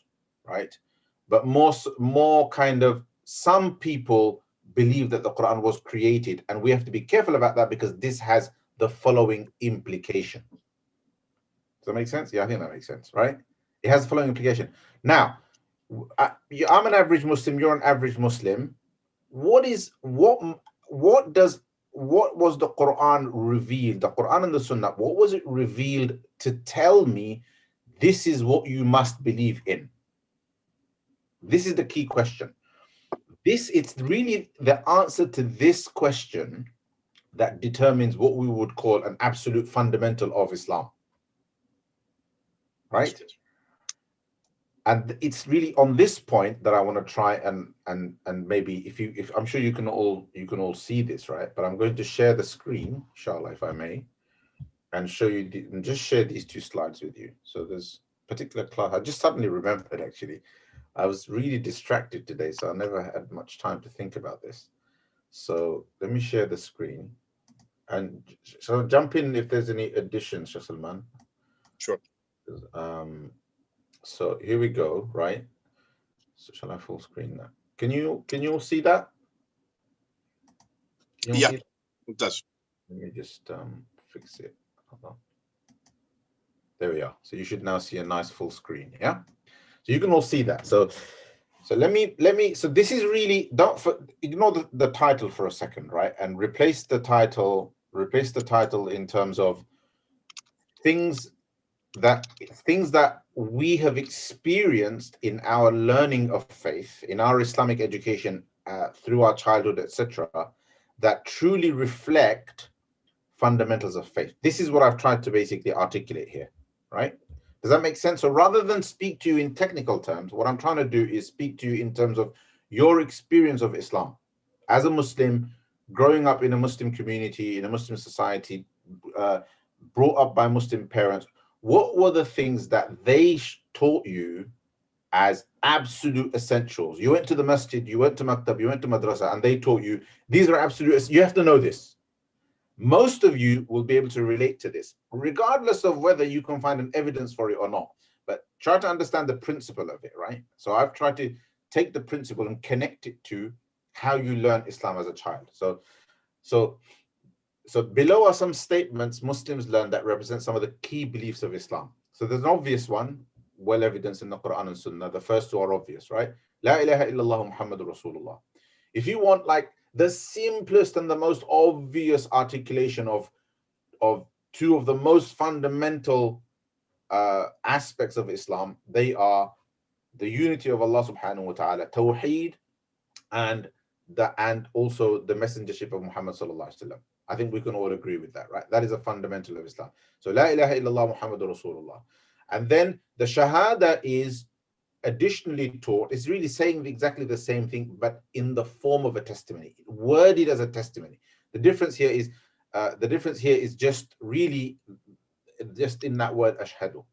right? But more kind of, some people believe that the Quran was created, and we have to be careful about that because this has the following implication. Does that make sense? Yeah, I think that makes sense, right? It has the following implication. Now, I'm an average Muslim, you're an average Muslim. What was the Quran revealed, the Quran and the Sunnah, what was it revealed to tell me this is what you must believe in? This is the key question. It's really the answer to this question that determines what we would call an absolute fundamental of Islam, right? And it's really on this point that I want to try and maybe if I'm sure you can all see this, right? But I'm going to share the screen, inshallah, if I may, and show you and just share these two slides with you. So there's particular class. I just suddenly remembered, actually. I was really distracted today, so I never had much time to think about this. So let me share the screen. And so jump in if there's any additions, Shaykh Salman. Sure. So here we go, right? So shall I full screen that? Can you all see that? Yeah, it does. Let me just fix it. Hold on. There we are. So you should now see a nice full screen. Yeah. So you can all see that. So let me. So this is really, ignore the title for a second, right? And replace the title in terms of things that we have experienced in our learning of faith, in our Islamic education, through our childhood, etc., that truly reflect fundamentals of faith. This is what I've tried to basically articulate here, right? Does that make sense? So rather than speak to you in technical terms, what I'm trying to do is speak to you in terms of your experience of Islam as a Muslim, growing up in a Muslim community, in a Muslim society, brought up by Muslim parents. What were the things that they taught you as absolute essentials? You went to the masjid, you went to maktab, you went to madrasa, and they taught you these are absolute. You have to know this. Most of you will be able to relate to this, regardless of whether you can find an evidence for it or not. But try to understand the principle of it, right? So I've tried to take the principle and connect it to how you learn Islam as a child. So below are some statements Muslims learn that represent some of the key beliefs of Islam. So there's an obvious one, well evidenced in the Quran and Sunnah. The first two are obvious, right? La ilaha illallah Muhammadur Rasulullah. If you want like the simplest and the most obvious articulation of two of the most fundamental aspects of Islam, they are the unity of Allah subhanahu wa ta'ala, tawheed, and also the messengership of Muhammad sallallahu alaihi wasallam. I think we can all agree with that, right? That is a fundamental of Islam. So la ilaha illallah Muhammadur Rasulullah. And then the shahada is additionally taught. It's really saying exactly the same thing, but in the form of a testimony, worded as a testimony. The difference here is just really just in that word ashhadu.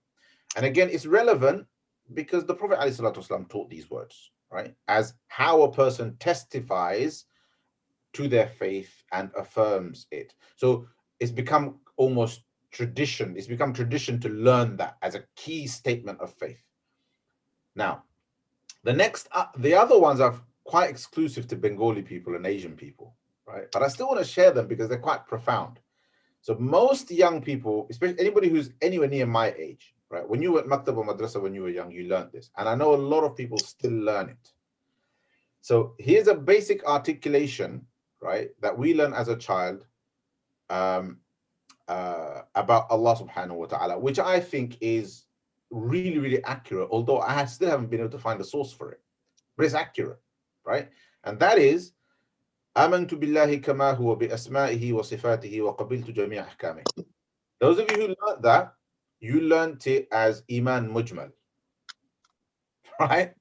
And again, it's relevant because the Prophet ﷺ taught these words, right? As how a person testifies to their faith and affirms it. So it's become almost tradition. It's become tradition to learn that as a key statement of faith. Now, The other ones are quite exclusive to Bengali people and Asian people, right? But I still want to share them because they're quite profound. So most young people, especially anybody who's anywhere near my age, right? When you were at Maktab or Madrasa when you were young, you learned this. And I know a lot of people still learn it. So here's a basic articulation, right, that we learn as a child about Allah subhanahu wa ta'ala, which I think is really, really accurate, although I still haven't been able to find a source for it. But it's accurate, right? And that is, آمنت بالله كما هو بأسمائه وصفاته وقبلت جميع أحكامه. Those of you who learned that, you learned it as Iman Mujmal, right?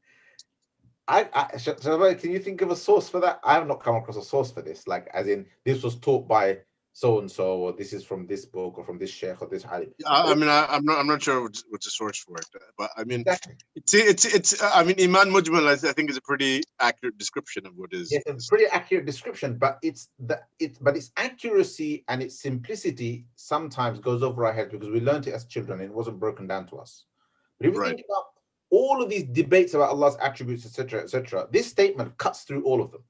Can you think of a source for that? I have not come across a source for this, like as in this was taught by so and so, or this is from this book, or from this sheikh, or this alim. I mean, I'm not sure what's the source for it, but I mean, Exactly. it's I mean, Iman Mujmal, I think is a pretty accurate description of what is. Yes, it's a pretty accurate description, but its accuracy and its simplicity sometimes goes over our heads because we learned it as children and it wasn't broken down to us. But if you think about all of these debates about Allah's attributes, etc., this statement cuts through all of them.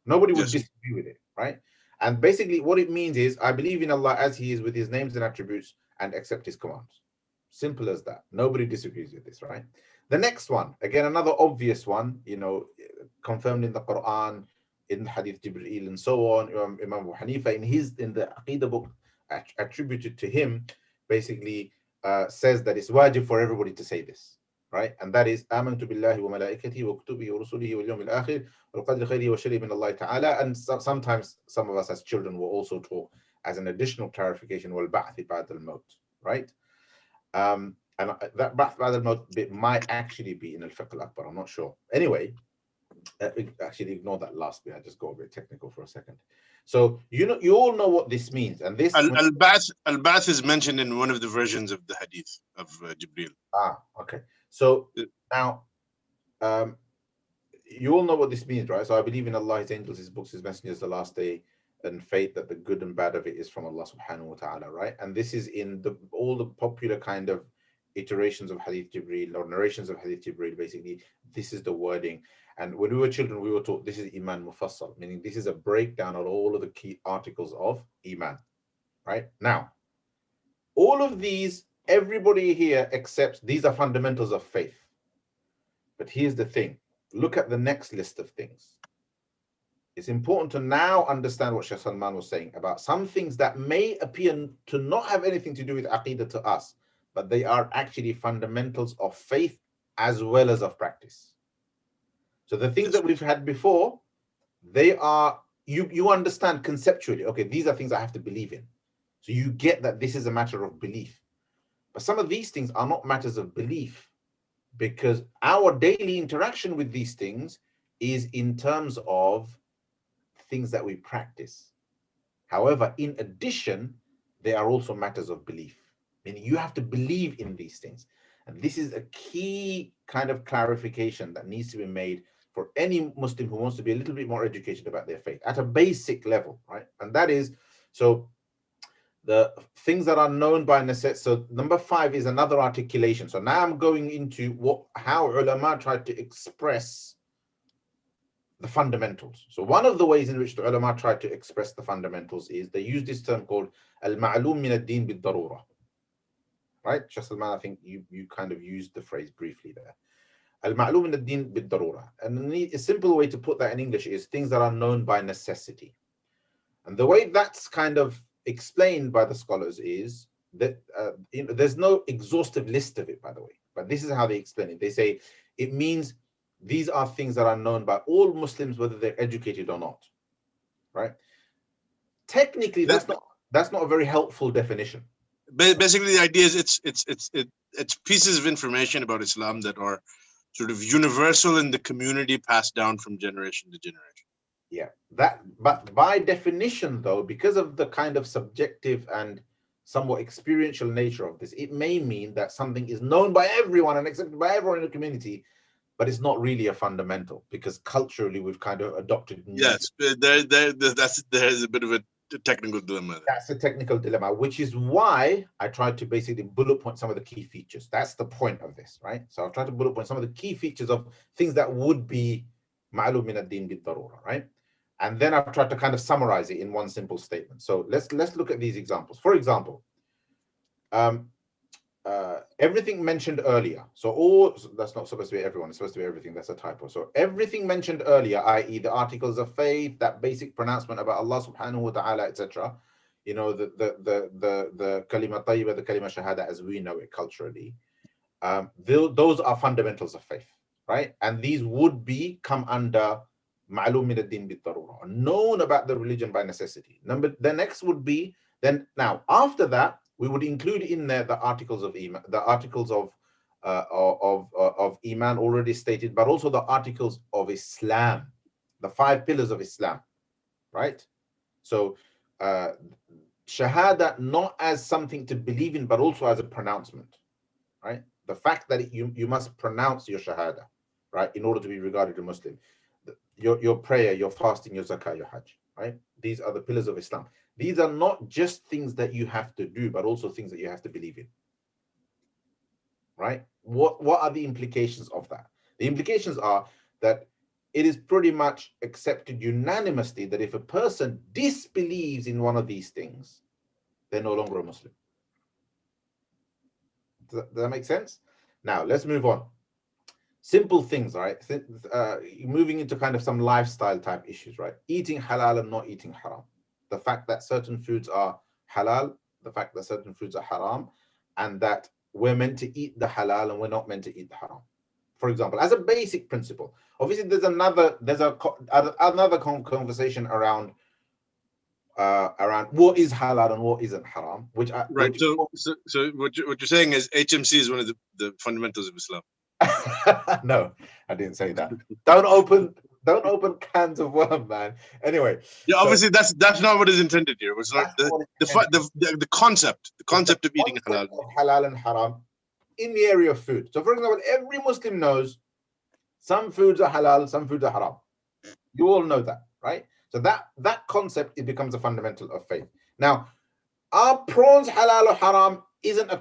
Nobody would disagree with it, right? And basically what it means is, I believe in Allah as He is with His names and attributes and accept His commands. Simple as that. Nobody disagrees with this, right? The next one, again, another obvious one, confirmed in the Quran, in the Hadith Jibreel, and so on. Imam Abu Hanifa, in the Aqidah book attributed to him, basically says that it's wajib for everybody to say this, right? And that is, آمنت بالله وملائكته وكتبه ورسله واليوم الآخر والقدر خيره وشره من الله تعالى. And sometimes some of us as children were also taught as an additional clarification, والبعث بعد الموت, right? And that Ba'th Ba'd al-Maut bit might actually be in al-Fiqh al-Akbar, I'm not sure. Anyway, actually ignore that last bit, I just got a bit technical for a second. So you all know what this means, and this al-Ba'th is mentioned in one of the versions of the Hadith of Jibreel. Okay. So now you all know what this means, right? So I believe in Allah, His angels, His books, His messengers, the last day, and faith that the good and bad of it is from Allah subhanahu wa ta'ala, right? And this is in all the popular kind of iterations of Hadith Jibreel or narrations of Hadith Jibreel. Basically, this is the wording. And when we were children, we were taught this is Iman Mufassal, meaning this is a breakdown of all of the key articles of Iman, right? Now, all of these, everybody here accepts these are fundamentals of faith. But here's the thing. Look at the next list of things. It's important to now understand what Shaykh Salman was saying about some things that may appear to not have anything to do with Aqidah to us, but they are actually fundamentals of faith as well as of practice. So the things that we've had before, they are, you understand conceptually, okay, these are things I have to believe in. So you get that this is a matter of belief. But some of these things are not matters of belief because our daily interaction with these things is in terms of things that we practice. However, in addition, they are also matters of belief. Meaning you have to believe in these things. And this is a key kind of clarification that needs to be made for any Muslim who wants to be a little bit more educated about their faith at a basic level, right? And that is, so the things that are known by necessity. So number 5 is another articulation. So now I'm going into how ulama tried to express the fundamentals. So one of the ways in which the ulama tried to express the fundamentals is they use this term called al-ma'lum min ad-din bid-darura. Right? Shaykh Salman, I think you kind of used the phrase briefly there. Al-ma'lum min ad-din bid-darura. And a simple way to put that in English is things that are known by necessity. And the way that's kind of explained by the scholars is that there's no exhaustive list of it, by the way, but this is how they explain it. They say it means these are things that are known by all Muslims, whether they're educated or not, right? Technically, that's not a very helpful definition. Basically, the idea is it's pieces of information about Islam that are sort of universal in the community, passed down from generation to generation. Yeah, but by definition, though, because of the kind of subjective and somewhat experiential nature of this, it may mean that something is known by everyone and accepted by everyone in the community, but it's not really a fundamental because culturally we've kind of adopted. Yes, there's a bit of a technical dilemma. That's a technical dilemma, which is why I tried to basically bullet point some of the key features. That's the point of this, right? So I've tried to bullet point some of the key features of things that would be ma'lum min ad-din bid-darura, right? And then I've tried to kind of summarize it in one simple statement. So let's look at these examples. For example, everything mentioned earlier. So that's not supposed to be everyone. It's supposed to be everything. That's a typo. So everything mentioned earlier, i.e., the articles of faith, that basic pronouncement about Allah subhanahu wa ta'ala, etc. You know, the kalima tayyiba, the kalima shahada as we know it culturally. Those are fundamentals of faith, right? And these would come under ma'lum min ad-din bid-darura, known about the religion by necessity. The next would be then. Now after that, we would include in there the articles of Iman, the articles of Iman already stated, but also the articles of Islam, the 5 pillars of Islam, right? So shahada not as something to believe in, but also as a pronouncement, right? The fact that you must pronounce your shahada, right, in order to be regarded a Muslim. Your prayer, your fasting, your zakah, your hajj, right? These are the pillars of Islam. These are not just things that you have to do, but also things that you have to believe in, right? What are the implications of that? The implications are that it is pretty much accepted unanimously that if a person disbelieves in one of these things, they're no longer a Muslim. Does that make sense? Now, let's move on. Simple things, right? Moving into kind of some lifestyle type issues, right? Eating halal and not eating haram. The fact that certain foods are halal, the fact that certain foods are haram, and that we're meant to eat the halal and we're not meant to eat the haram. For example, as a basic principle. Obviously, there's another conversation around what is halal and what isn't haram, Right. So what you're saying is HMC is one of the fundamentals of Islam. No, I didn't say that. Don't open cans of worms, man. Anyway, yeah, obviously that's not what is intended here. It's not the concept of eating halal. Of halal and haram in the area of food. So, for example, every Muslim knows some foods are halal, some foods are haram. You all know that, right? So that concept, it becomes a fundamental of faith. Now, are prawns halal or haram isn't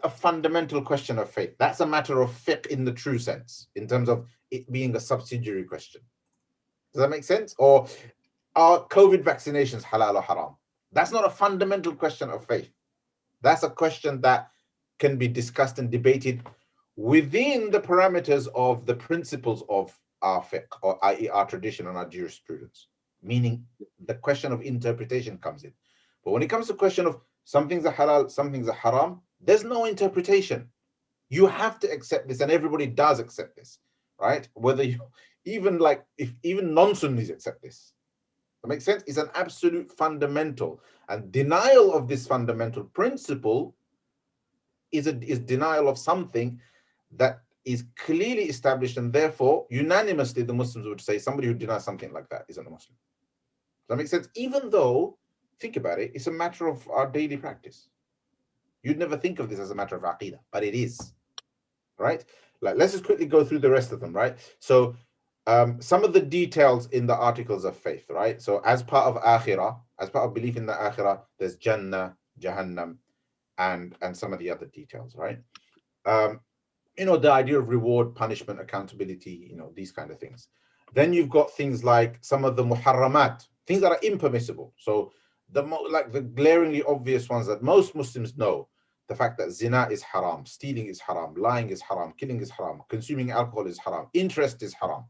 a fundamental question of faith. That's a matter of fiqh in the true sense, in terms of it being a subsidiary question. Does that make sense? Or are COVID vaccinations halal or haram? That's not a fundamental question of faith. That's a question that can be discussed and debated within the parameters of the principles of our fiqh, or i.e. our tradition and our jurisprudence. Meaning the question of interpretation comes in. But when it comes to the question of some things are halal, some things are haram, there's no interpretation. You have to accept this, and everybody does accept this, right? Whether you even non-Sunnis accept this. That makes sense? It's an absolute fundamental, and denial of this fundamental principle is denial of something that is clearly established, and therefore unanimously the Muslims would say somebody who denies something like that isn't a Muslim. Does that make sense? Even though, think about it, it's a matter of our daily practice. You'd never think of this as a matter of aqidah, but it is, right? Like, let's just quickly go through the rest of them, right? So some of the details in the articles of faith, right? So as part of akhirah, as part of belief in the akhirah, there's Jannah, Jahannam, and some of the other details, right? The idea of reward, punishment, accountability, these kind of things. Then you've got things like some of the muharramat, things that are impermissible. So the glaringly obvious ones that most Muslims know, the fact that zina is haram, stealing is haram, lying is haram, killing is haram, consuming alcohol is haram, interest is haram.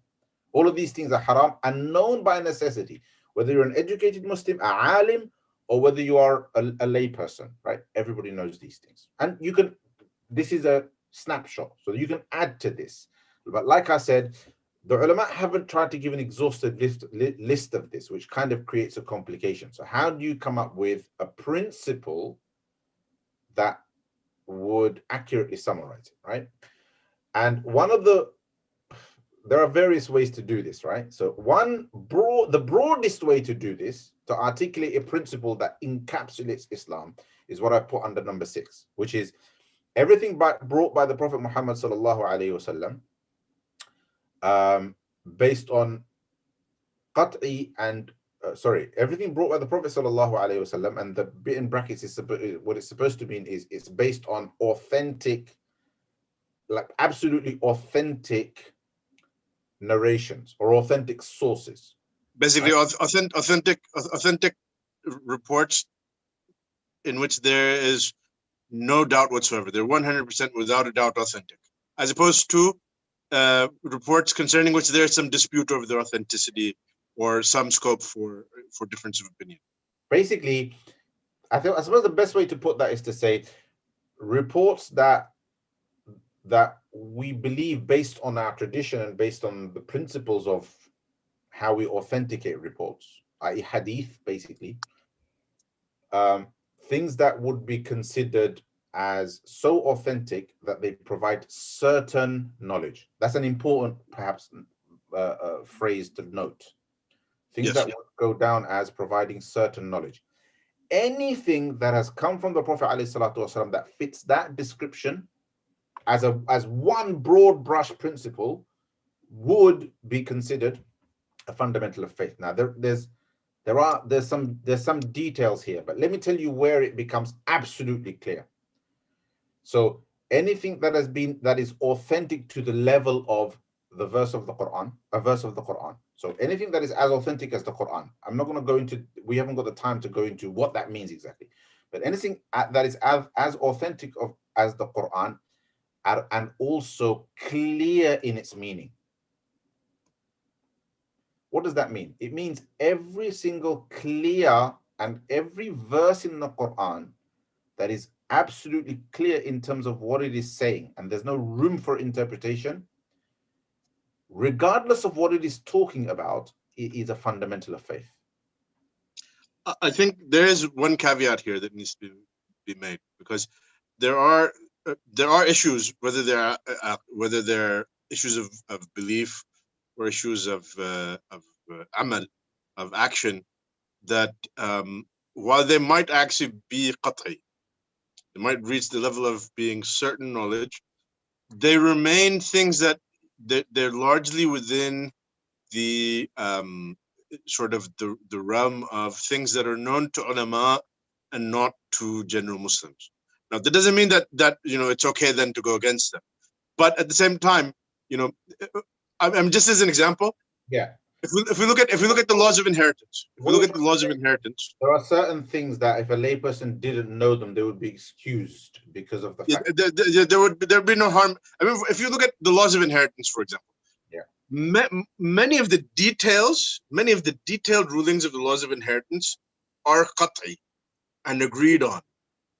All of these things are haram and known by necessity, whether you're an educated Muslim, a alim, or whether you are a lay person, right? Everybody knows these things. And this is a snapshot, so you can add to this. But like I said, the ulama haven't tried to give an exhaustive list of this, which kind of creates a complication. So how do you come up with a principle that would accurately summarize it, right? And there are various ways to do this, right? So the broadest way to do this, to articulate a principle that encapsulates Islam, is what I put under number 6, which is everything brought by the Prophet Muhammad sallallahu alaihi wasallam, based on qat'i and everything brought by the Prophet sallallahu alaihi wasallam, and the bit in brackets is what it's supposed to mean is it's based on authentic, like absolutely authentic narrations or authentic sources. Basically, authentic reports in which there is no doubt whatsoever. They're 100% without a doubt authentic, as opposed to reports concerning which there's some dispute over their authenticity or some scope for difference of opinion. Basically, I suppose the best way to put that is to say reports that we believe based on our tradition and based on the principles of how we authenticate reports, i.e. hadith, basically, things that would be considered as so authentic that they provide certain knowledge. That's an important, perhaps, phrase to note. Things that would go down as providing certain knowledge. Anything that has come from the Prophet ﷺ that fits that description as one broad brush principle would be considered a fundamental of faith. Now there's some details here, but let me tell you where it becomes absolutely clear. So anything that is authentic to the level of the verse of the Quran, a verse of the Quran. So anything that is as authentic as the Quran. I'm not going to go into, we haven't got the time to go into what that means exactly, but anything that is as authentic as the Quran and also clear in its meaning. What does that mean? It means every single clear and every verse in the Quran that is absolutely clear in terms of what it is saying, and there's no room for interpretation, regardless of what it is talking about, it is a fundamental of faith. I think there is one caveat here that needs to be made, because there are issues, whether they're issues of belief or issues of amal, of action, that while they might actually be qat'i, they might reach the level of being certain knowledge, they remain things that they're largely within the sort of the realm of things that are known to ulama and not to general Muslims. Now, that doesn't mean that it's okay then to go against them, but at the same time, I'm just as an example. Yeah. If we look at the laws of inheritance, there are certain things that if a layperson didn't know them, they would be excused because of the fact. There'd be no harm. I mean, if you look at the laws of inheritance, for example, many of the detailed rulings of the laws of inheritance are qat'i and agreed on.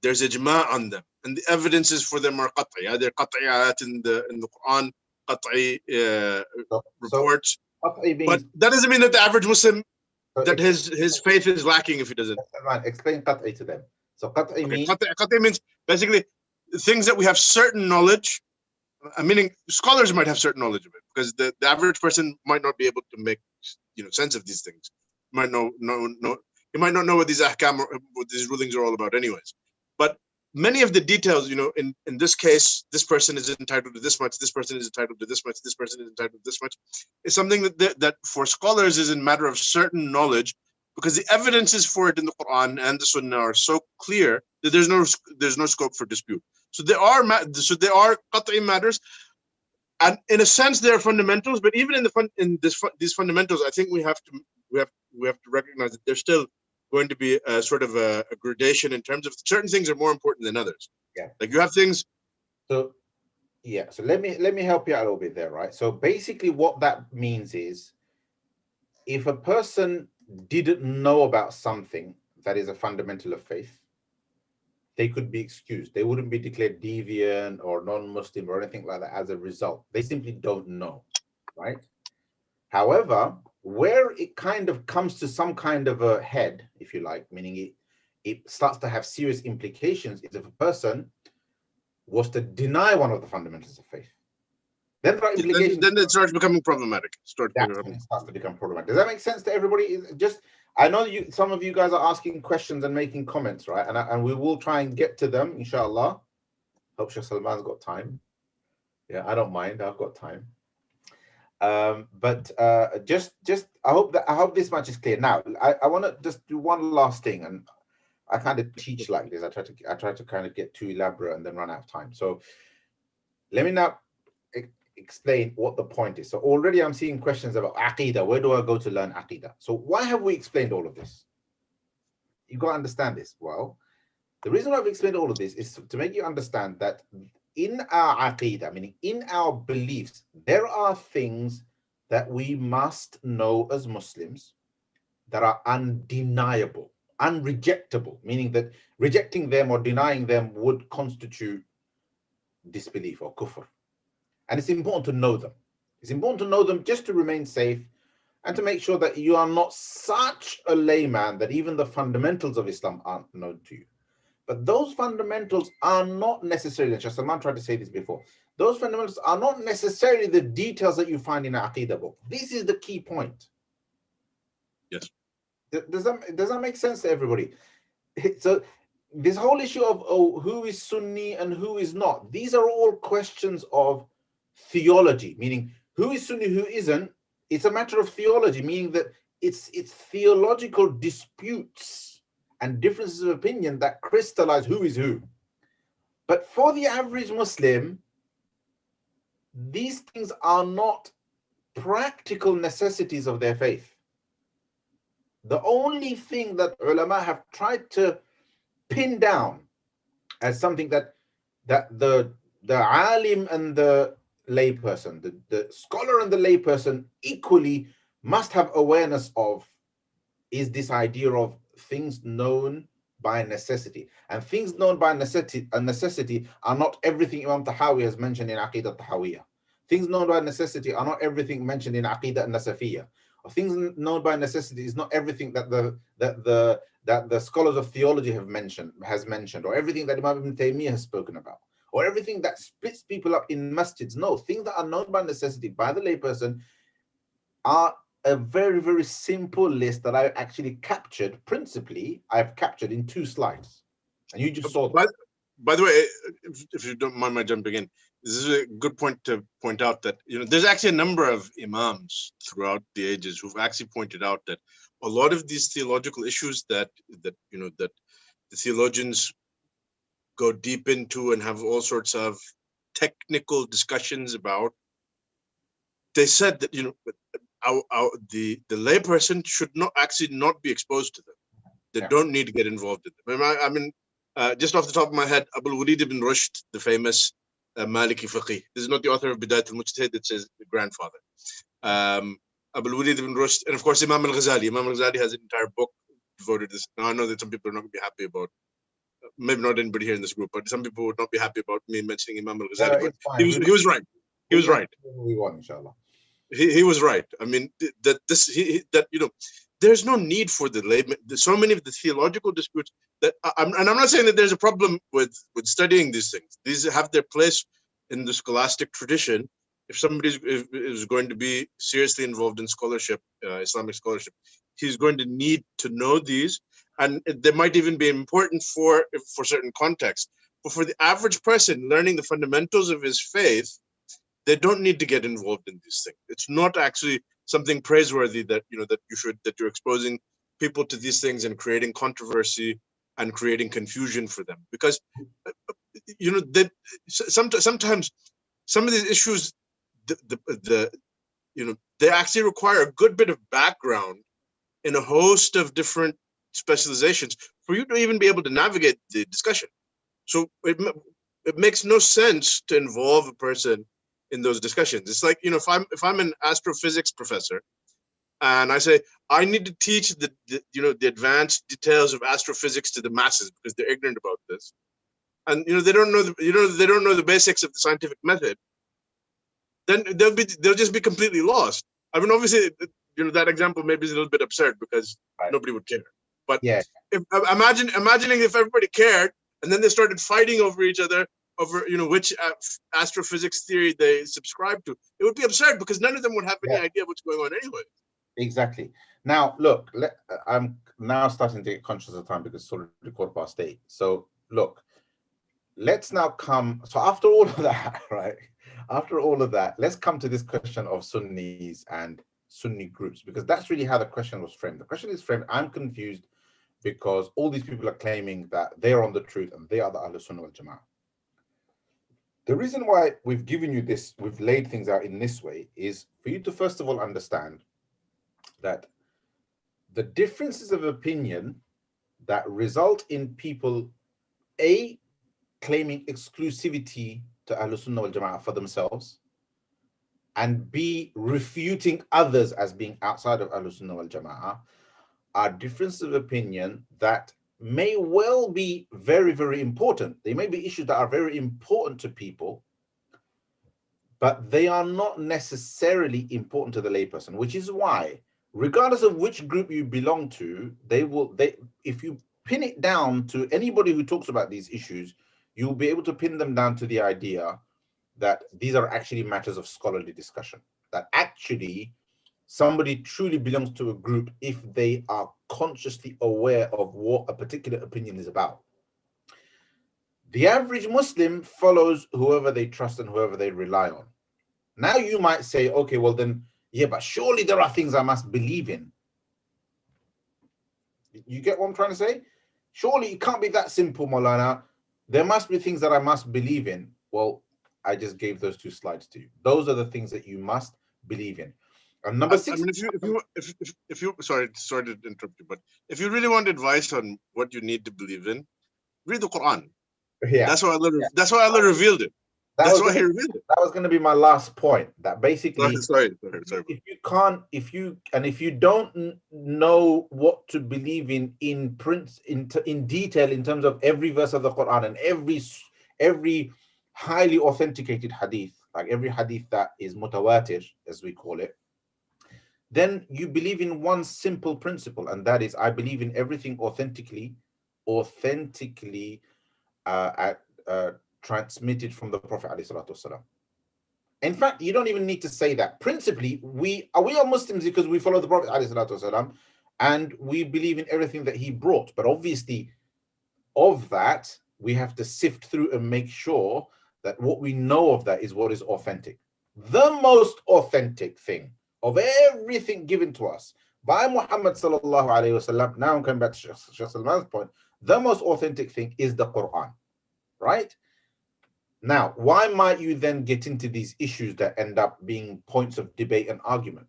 There's ijma on them, and the evidences for them are qat'i. They're qat'iyat in the Quran, qat'i reports. But that doesn't mean that the average Muslim, that his faith is lacking if he doesn't. Explain qat'i to them. So qat'i means... Qat'i means basically things that we have certain knowledge, meaning scholars might have certain knowledge of it, because the average person might not be able to make sense of these things. He might not know what these ahkam, what these rulings are all about anyways. But many of the details, in this case, this person is entitled to this much, this person is entitled to this much, this person is entitled to this much, is something that for scholars is a matter of certain knowledge, because the evidences for it in the Quran and the Sunnah are so clear that there's no scope for dispute. So there are qat'i matters, and in a sense they're fundamentals. But even these fundamentals, I think we have to recognize that there's still going to be a sort of a gradation in terms of certain things are more important than others. Yeah. Like you have things. So let me help you out a little bit there, right? So basically what that means is, if a person didn't know about something that is a fundamental of faith, they could be excused. They wouldn't be declared deviant or non-Muslim or anything like that as a result. They simply don't know, right? However, where it kind of comes to some kind of a head, if you like, meaning it starts to have serious implications, is if a person was to deny one of the fundamentals of faith. Then there are implications. Then it starts becoming problematic. It starts to become problematic. Does that make sense to everybody? I know some of you guys are asking questions and making comments, right? And we will try and get to them, inshallah. Hope Shaykh Salman's got time. Yeah, I don't mind. I've got time. But just I hope this much is clear. Now, I want to just do one last thing, and I kind of teach like this. I try to kind of get too elaborate and then run out of time. So let me now explain what the point is. So already I'm seeing questions about Aqidah. Where do I go to learn Aqidah? So why have we explained all of this? You've got to understand this. Well, the reason why I've explained all of this is to make you understand that in our Aqidah, meaning in our beliefs, there are things that we must know as Muslims that are undeniable, unrejectable, meaning that rejecting them or denying them would constitute disbelief or kufr. And it's important to know them. It's important to know them just to remain safe and to make sure that you are not such a layman that even the fundamentals of Islam aren't known to you. But those fundamentals are not necessarily, Shaykh Salman tried to say this before, those fundamentals are not necessarily the details that you find in an Aqidah book. This is the key point. Yes. Does that make sense to everybody? So this whole issue of who is Sunni and who is not, these are all questions of theology, meaning who is Sunni, who isn't. It's a matter of theology, meaning that it's theological disputes and differences of opinion that crystallize who is who. But for the average Muslim, these things are not practical necessities of their faith. The only thing that ulama have tried to pin down as something that the alim and the layperson, the scholar and the layperson equally must have awareness of is this idea of things known by necessity. And things known by necessity are not everything Imam Tahawi has mentioned in Aqidah Tahawiyah. Things known by necessity are not everything mentioned in Aqidah Nasafiyah. Or things known by necessity is not everything that the scholars of theology has mentioned, or everything that Imam Ibn Taymiyyah has spoken about, or everything that splits people up in masjids. No, things that are known by necessity by the layperson are a very, very simple list that I actually captured. Principally, I've captured in 2 slides, and you just saw them. By the way, if you don't mind my jumping in, this is a good point to point out that there's actually a number of imams throughout the ages who've actually pointed out that a lot of these theological issues that the theologians go deep into and have all sorts of technical discussions about, they said that the layperson should not be exposed to them. They don't need to get involved in them. I mean, just off the top of my head, Abul Walid ibn Rushd, the famous Maliki faqih. This is not the author of Bidayat al-Mujtahid, it's his grandfather. Abul Walid ibn Rushd, and of course Imam al-Ghazali. Imam al-Ghazali has an entire book devoted to this. Now I know that some people are not going to be happy about, maybe not anybody here in this group, but some people would not be happy about me mentioning Imam al-Ghazali. But he was right. He was right. We want, inshallah. He was right. I mean, there's no need for the layman. So many of the theological disputes that, and I'm not saying that there's a problem with studying these things. These have their place in the scholastic tradition. If somebody is going to be seriously involved in scholarship, Islamic scholarship, he's going to need to know these, and they might even be important for certain contexts. But for the average person learning the fundamentals of his faith, they don't need to get involved in these things. It's not actually something praiseworthy that you're exposing people to these things and creating controversy and creating confusion for them, because sometimes some of these issues they actually require a good bit of background in a host of different specializations for you to even be able to navigate the discussion. So it makes no sense to involve a person in those discussions. It's like, if I'm an astrophysics professor and I say I need to teach the advanced details of astrophysics to the masses because they're ignorant about this, and they don't know the basics of the scientific method, then they'll just be completely lost. I mean, obviously, that example maybe is a little bit absurd because nobody would care. But imagining if everybody cared and then they started fighting over each other over which astrophysics theory they subscribe to, it would be absurd because none of them would have any idea what's going on anyway. Exactly. Now, look, I'm now starting to get conscious of time because it's already 8:15. So, look, let's now come. So, after all of that, right? After all of that, let's come to this question of Sunnis and Sunni groups, because that's really how the question was framed. The question is framed, I'm confused because all these people are claiming that they're on the truth and they are the Ahlus-Sunnah wal Jama'ah. The reason why we've given you this, we've laid things out in this way, is for you to first of all understand that the differences of opinion that result in people, A, claiming exclusivity to Ahlus-Sunnah wal Jama'ah for themselves, and B, refuting others as being outside of Ahlus-Sunnah wal Jama'ah, are differences of opinion that may well be very, very important. They may be issues that are very important to people, but they are not necessarily important to the layperson, which is why, regardless of which group you belong to, if you pin it down to anybody who talks about these issues, you'll be able to pin them down to the idea that these are actually matters of scholarly discussion, that actually somebody truly belongs to a group if they are consciously aware of what a particular opinion is about. The average Muslim follows whoever they trust and whoever they rely on. Now you might say, okay, well then, yeah, but surely there are things I must believe in. You get what I'm trying to say? Surely it can't be that simple, Maulana. There must be things that I must believe in. Well, I just gave those two slides to you. Those are the things that you must believe in. And number six. I mean, if you sorry to interrupt you, but if you really want advice on what you need to believe in, read the Quran. Yeah, that's why Allah revealed it. That's why He revealed it. That was going to be my last point. That basically, sorry. If you don't know what to believe in detail in terms of every verse of the Quran and every highly authenticated hadith, like every hadith that is mutawatir, as we call it, then you believe in one simple principle, and that is, I believe in everything authentically transmitted from the Prophet ﷺ. In fact, you don't even need to say that. Principally, we are Muslims because we follow the Prophet ﷺ and we believe in everything that he brought. But obviously, of that, we have to sift through and make sure that what we know of that is what is authentic. The most authentic thing of everything given to us by Muhammad sallallahu alaihi wasallam. Now I'm coming back to Shaykh Salman's point. The most authentic thing is the Quran, right? Now, why might you then get into these issues that end up being points of debate and argument?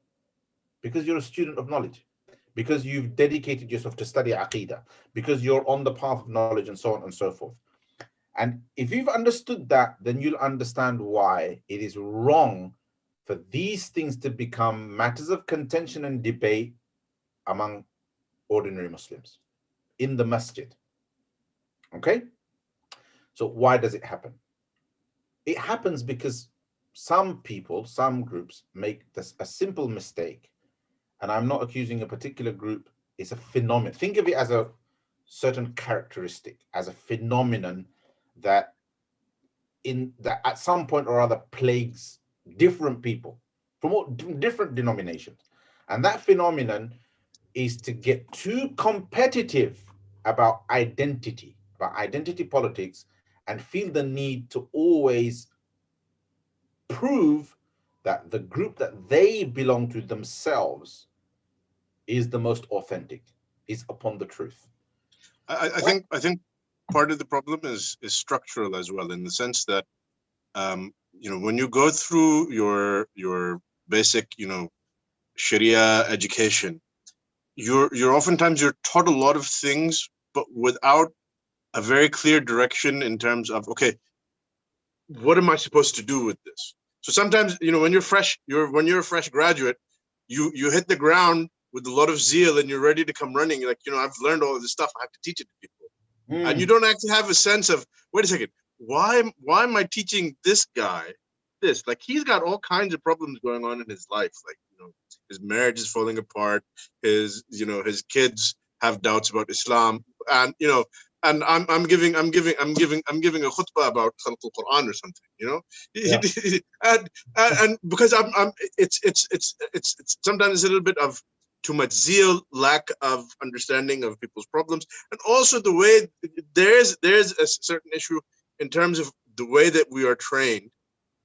Because you're a student of knowledge, because you've dedicated yourself to study Aqidah, because you're on the path of knowledge and so on and so forth. And if you've understood that, then you'll understand why it is wrong for these things to become matters of contention and debate among ordinary Muslims in the masjid. Okay? So why does it happen? It happens because some people, some groups make a simple mistake, and I'm not accusing a particular group, it's a phenomenon. Think of it as a certain characteristic, as a phenomenon that at some point or other plagues different people from all different denominations. And that phenomenon is to get too competitive about identity politics, and feel the need to always prove that the group that they belong to themselves is the most authentic, is upon the truth. I think part of the problem is structural as well, in the sense that when you go through your basic Sharia education, you're oftentimes taught a lot of things, but without a very clear direction in terms of, okay, what am I supposed to do with this? So sometimes, when you're a fresh graduate, you hit the ground with a lot of zeal and you're ready to come running. You're like, I've learned all of this stuff, I have to teach it to people. And you don't actually have a sense of, wait a second, why am I teaching this guy this? Like, he's got all kinds of problems going on in his life. Like, his marriage is falling apart. His kids have doubts about Islam, and and I'm giving a khutbah about Khalq al-Quran or something, Yeah. and because it's sometimes a little bit of too much zeal, lack of understanding of people's problems, and also the way there's a certain issue in terms of the way that we are trained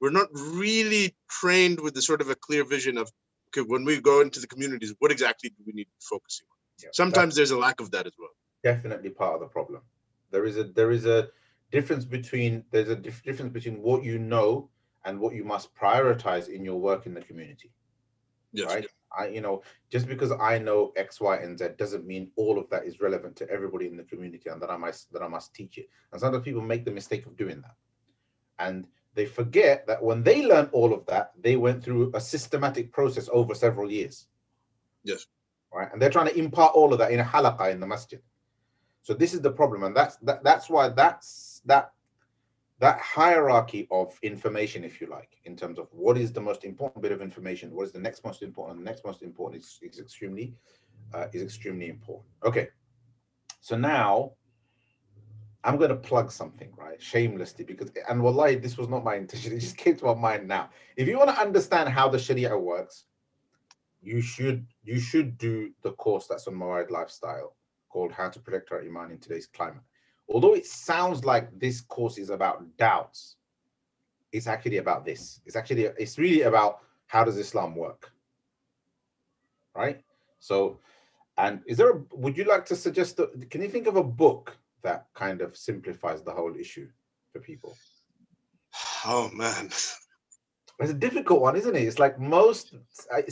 we're not really trained with the sort of a clear vision of, okay, when we go into the communities, what exactly do we need to be focusing on? Yeah, Sometimes there's a lack of that as well. Definitely part of the problem. There is a difference between difference between what you know and what you must prioritize in your work in the community. Yes. Right? Just because I know X, Y, and Z doesn't mean all of that is relevant to everybody in the community and that I must teach it. And sometimes people make the mistake of doing that. And they forget that when they learn all of that, they went through a systematic process over several years. Yes. Right? And they're trying to impart all of that in a halaqah in the masjid. So this is the problem. And that's why that hierarchy of information, if you like, in terms of what is the most important bit of information, what is the next most important, the next most important is extremely important. Okay, so now I'm going to plug something, right, shamelessly, because, and wallahi, this was not my intention, it just came to my mind now. If you want to understand how the Sharia works, you should do the course that's on Mawa'id Lifestyle called How to Protect Our Iman in Today's Climate. Although it sounds like this course is about doubts, it's actually about this. It's really about how does Islam work, right? So, and would you like to suggest can you think of a book that kind of simplifies the whole issue for people? Oh man, It's a difficult one, isn't it? It's like most. I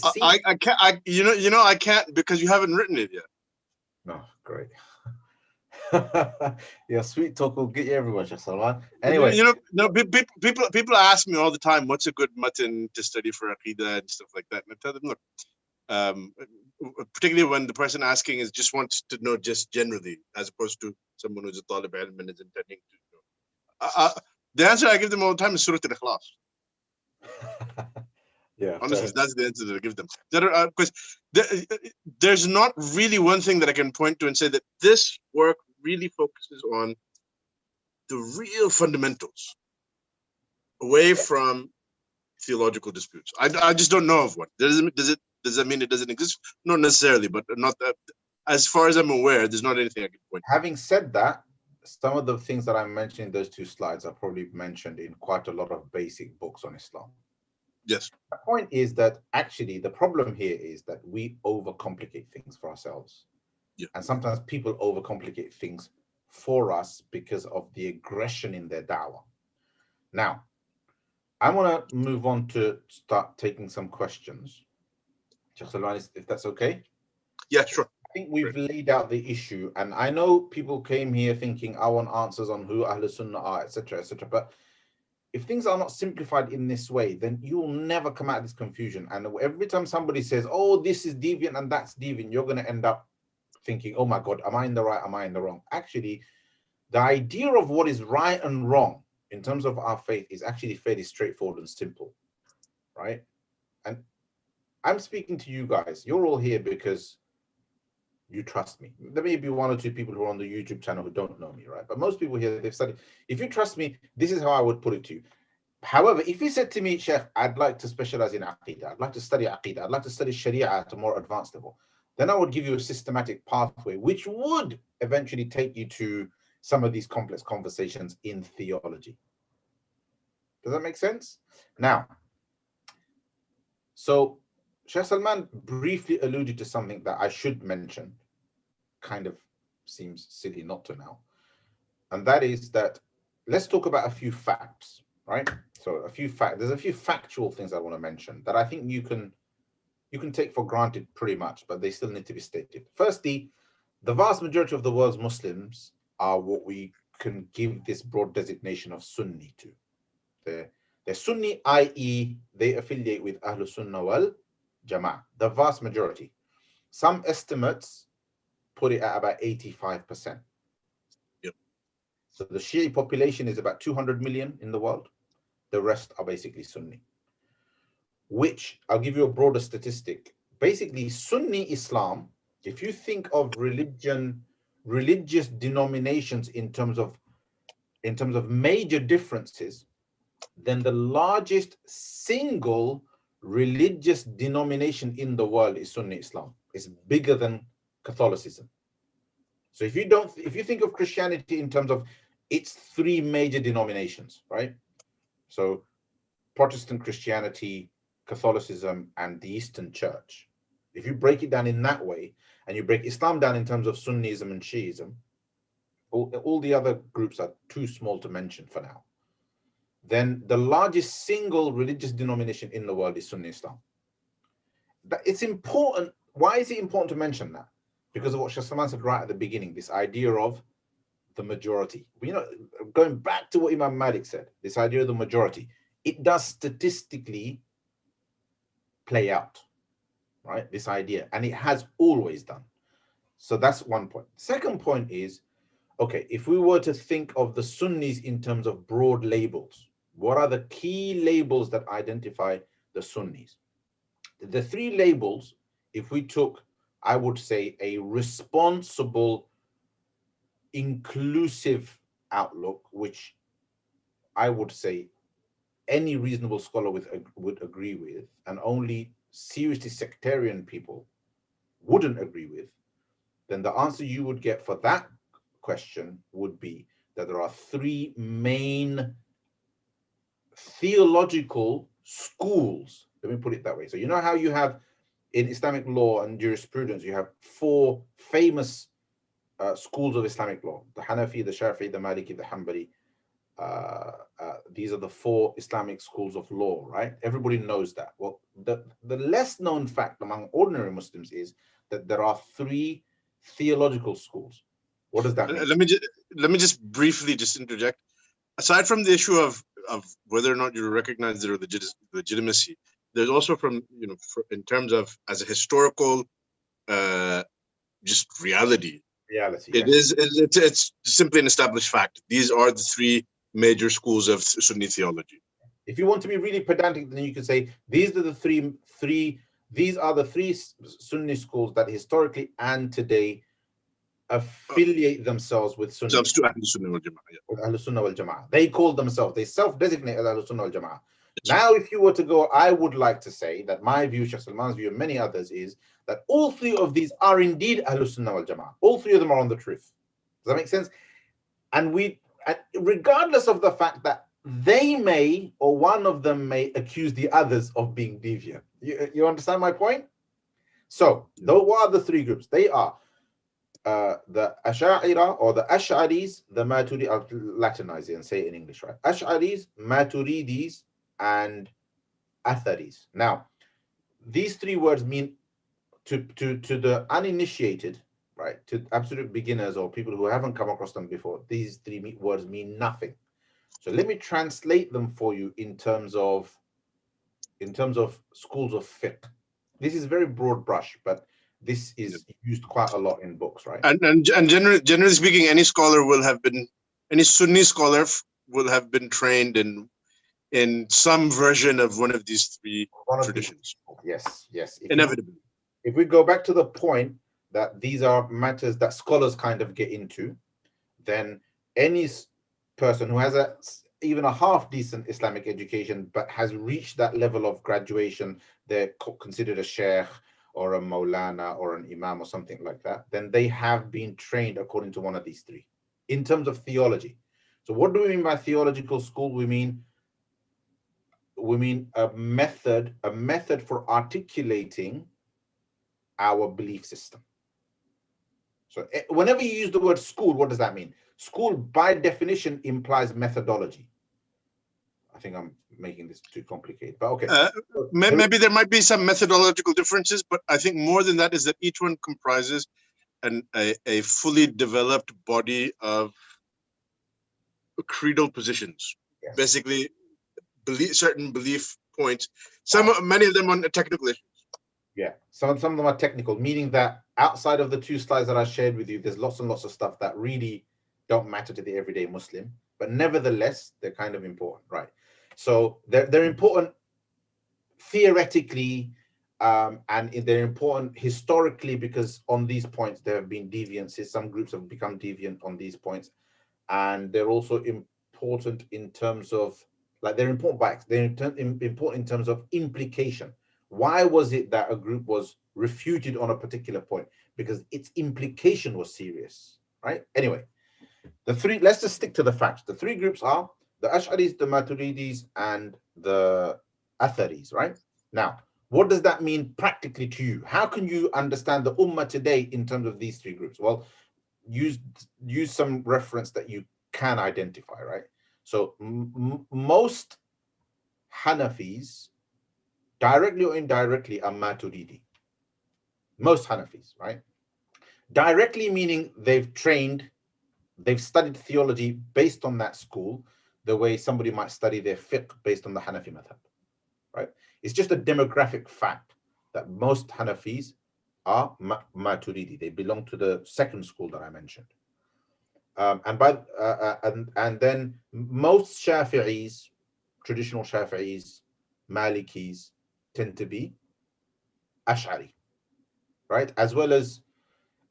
can't. I can't because you haven't written it yet. No, great. Yeah, sweet talk will get you everywhere, Shaykh Salman. Anyway, people ask me all the time, what's a good matan to study for Aqidah and stuff like that. And I tell them, look, particularly when the person asking just wants to know just generally, as opposed to someone who's a talib ilm and is intending to know. The answer I give them all the time is Surah Al-Ikhlas. Yeah, honestly, that's the answer that I give them. Because there's not really one thing that I can point to and say that this work really focuses on the real fundamentals, away from theological disputes. I just don't know of one. Does that mean it doesn't exist? Not necessarily, but not that. As far as I'm aware, there's not anything I can point to. Having said that, some of the things that I mentioned in those two slides are probably mentioned in quite a lot of basic books on Islam. Yes. The point is that actually the problem here is that we overcomplicate things for ourselves. Yeah. And sometimes people overcomplicate things for us because of the aggression in their da'wah. Now, I want to move on to start taking some questions. If that's okay? Yeah, sure. I think we've laid out the issue, and I know people came here thinking I want answers on who Ahlus-Sunnah are, etc., etc. But if things are not simplified in this way, then you will never come out of this confusion. And every time somebody says, oh, this is deviant and that's deviant, you're going to end up thinking, oh my God, am I in the right? Am I in the wrong? Actually, the idea of what is right and wrong in terms of our faith is actually fairly straightforward and simple, right? And I'm speaking to you guys. You're all here because you trust me. There may be one or two people who are on the YouTube channel who don't know me, right? But most people here, they've studied. If you trust me, this is how I would put it to you. However, if you said to me, Sheikh, I'd like to specialize in Aqidah, I'd like to study Aqidah, I'd like to study Sharia at a more advanced level, then I would give you a systematic pathway, which would eventually take you to some of these complex conversations in theology. Does that make sense? Now, so Shaykh Salman briefly alluded to something that I should mention, kind of seems silly not to now, and that is that let's talk about a few facts, right? So there's a few factual things I want to mention that I think you can take for granted pretty much, but they still need to be stated. Firstly, the vast majority of the world's Muslims are what we can give this broad designation of Sunni to. They're Sunni, i.e. they affiliate with Ahlus-Sunnah wal Jama'ah, the vast majority. Some estimates put it at about 85%. Yep. So the Shia population is about 200 million in the world. The rest are basically Sunni. Which, I'll give you a broader statistic. Basically, Sunni Islam, if you think of religious denominations in terms of major differences, then the largest single religious denomination in the world is Sunni Islam. It's bigger than Catholicism. So if you think of Christianity in terms of its three major denominations, right? So Protestant Christianity, Catholicism, and the Eastern Church. If you break it down in that way, and you break Islam down in terms of Sunnism and Shiism, all the other groups are too small to mention for now. Then the largest single religious denomination in the world is Sunni Islam. It's important. Why is it important to mention that? Because of what Shaykh Shams said right at the beginning, this idea of the majority. Going back to what Imam Malik said, this idea of the majority, it does statistically play out, right? This idea, and it has always done. So that's one point. Second point is, okay, if we were to think of the Sunnis in terms of broad labels, what are the key labels that identify the Sunnis? The three labels, if we took, I would say, a responsible, inclusive outlook, which I would say any reasonable scholar would agree with, and only seriously sectarian people wouldn't agree with, then the answer you would get for that question would be that there are three main theological schools. Let me put it that way. So you know how you have in Islamic law and jurisprudence, you have four famous schools of Islamic law: the Hanafi, the Shafi'i, the Maliki, the Hanbali. These are the four Islamic schools of law, right? Everybody knows that. Well, the less known fact among ordinary Muslims is that there are three theological schools. What does that mean? Let me just briefly just interject. Aside from the issue of whether or not you recognize their legitimacy, there's also in terms of as a historical just reality. It's simply an established fact. These are the three major schools of Sunni theology. If you want to be really pedantic, then you could say these are the three Sunni schools that historically and today affiliate themselves with Sunni. Ahlus-Sunnah wal Jama'ah. They call themselves, they self-designate as Ahlus-Sunnah wal Jama'ah. Now, if you were to go, I would like to say that my view, Shaykh Salman's view, and many others is that all three of these are indeed Ahlus-Sunnah wal Jama'ah. All three of them are on the truth. Does that make sense? And regardless of the fact that they may, or one of them may, accuse the others of being deviant. You understand my point? So, what are the three groups? They are the Ash'a'ira or the Ash'aris, the Maturidis. I'll Latinize it and say it in English, right? Ash'aris, Maturidis, and Atharis. Now, these three words mean to the uninitiated, right, to absolute beginners or people who haven't come across them before, these three words mean nothing. So let me translate them for you in terms of schools of fiqh. This is very broad brush, but this is used quite a lot in books, right? And generally speaking, any Sunni scholar will have been trained in some version of one of these three traditions. Yes. Inevitably. If we go back to the point that these are matters that scholars kind of get into, then any person who has even a half decent Islamic education but has reached that level of graduation, they're considered a sheikh or a maulana or an imam or something like that, then they have been trained according to one of these three in terms of theology. So what do we mean by theological school? We mean a method for articulating our belief system. So whenever you use the word school, what does that mean? School by definition implies methodology. I think I'm making this too complicated, but okay. Maybe there might be some methodological differences, but I think more than that is that each one comprises a fully developed body of creedal positions. Yes. Basically, certain belief points. Many of them on technical issues. Yeah, some of them are technical, meaning that outside of the two slides that I shared with you, there's lots and lots of stuff that really don't matter to the everyday Muslim, but nevertheless, they're kind of important, right? So they're important theoretically, and they're important historically because on these points there have been deviances. Some groups have become deviant on these points, and they're also important in terms of, like, they're important in terms of implication. Why was it that a group was refuted on a particular point? Because its implication was serious, right? Anyway, let's just stick to the facts. The three groups are The Ash'aris, the Maturidis, and the Atharis, right? Now, what does that mean practically to you? How can you understand the Ummah today in terms of these three groups? Well, use some reference that you can identify, right? So most Hanafis, directly or indirectly, are Maturidi. Most Hanafis, right? Directly meaning they've studied theology based on that school, the way somebody might study their fiqh based on the Hanafi madhab, right? It's just a demographic fact that most Hanafis are Maturidi. They belong to the second school that I mentioned. And then most Shafi'is, traditional Shafi'is, Malikis, tend to be Ash'ari, right? As well as,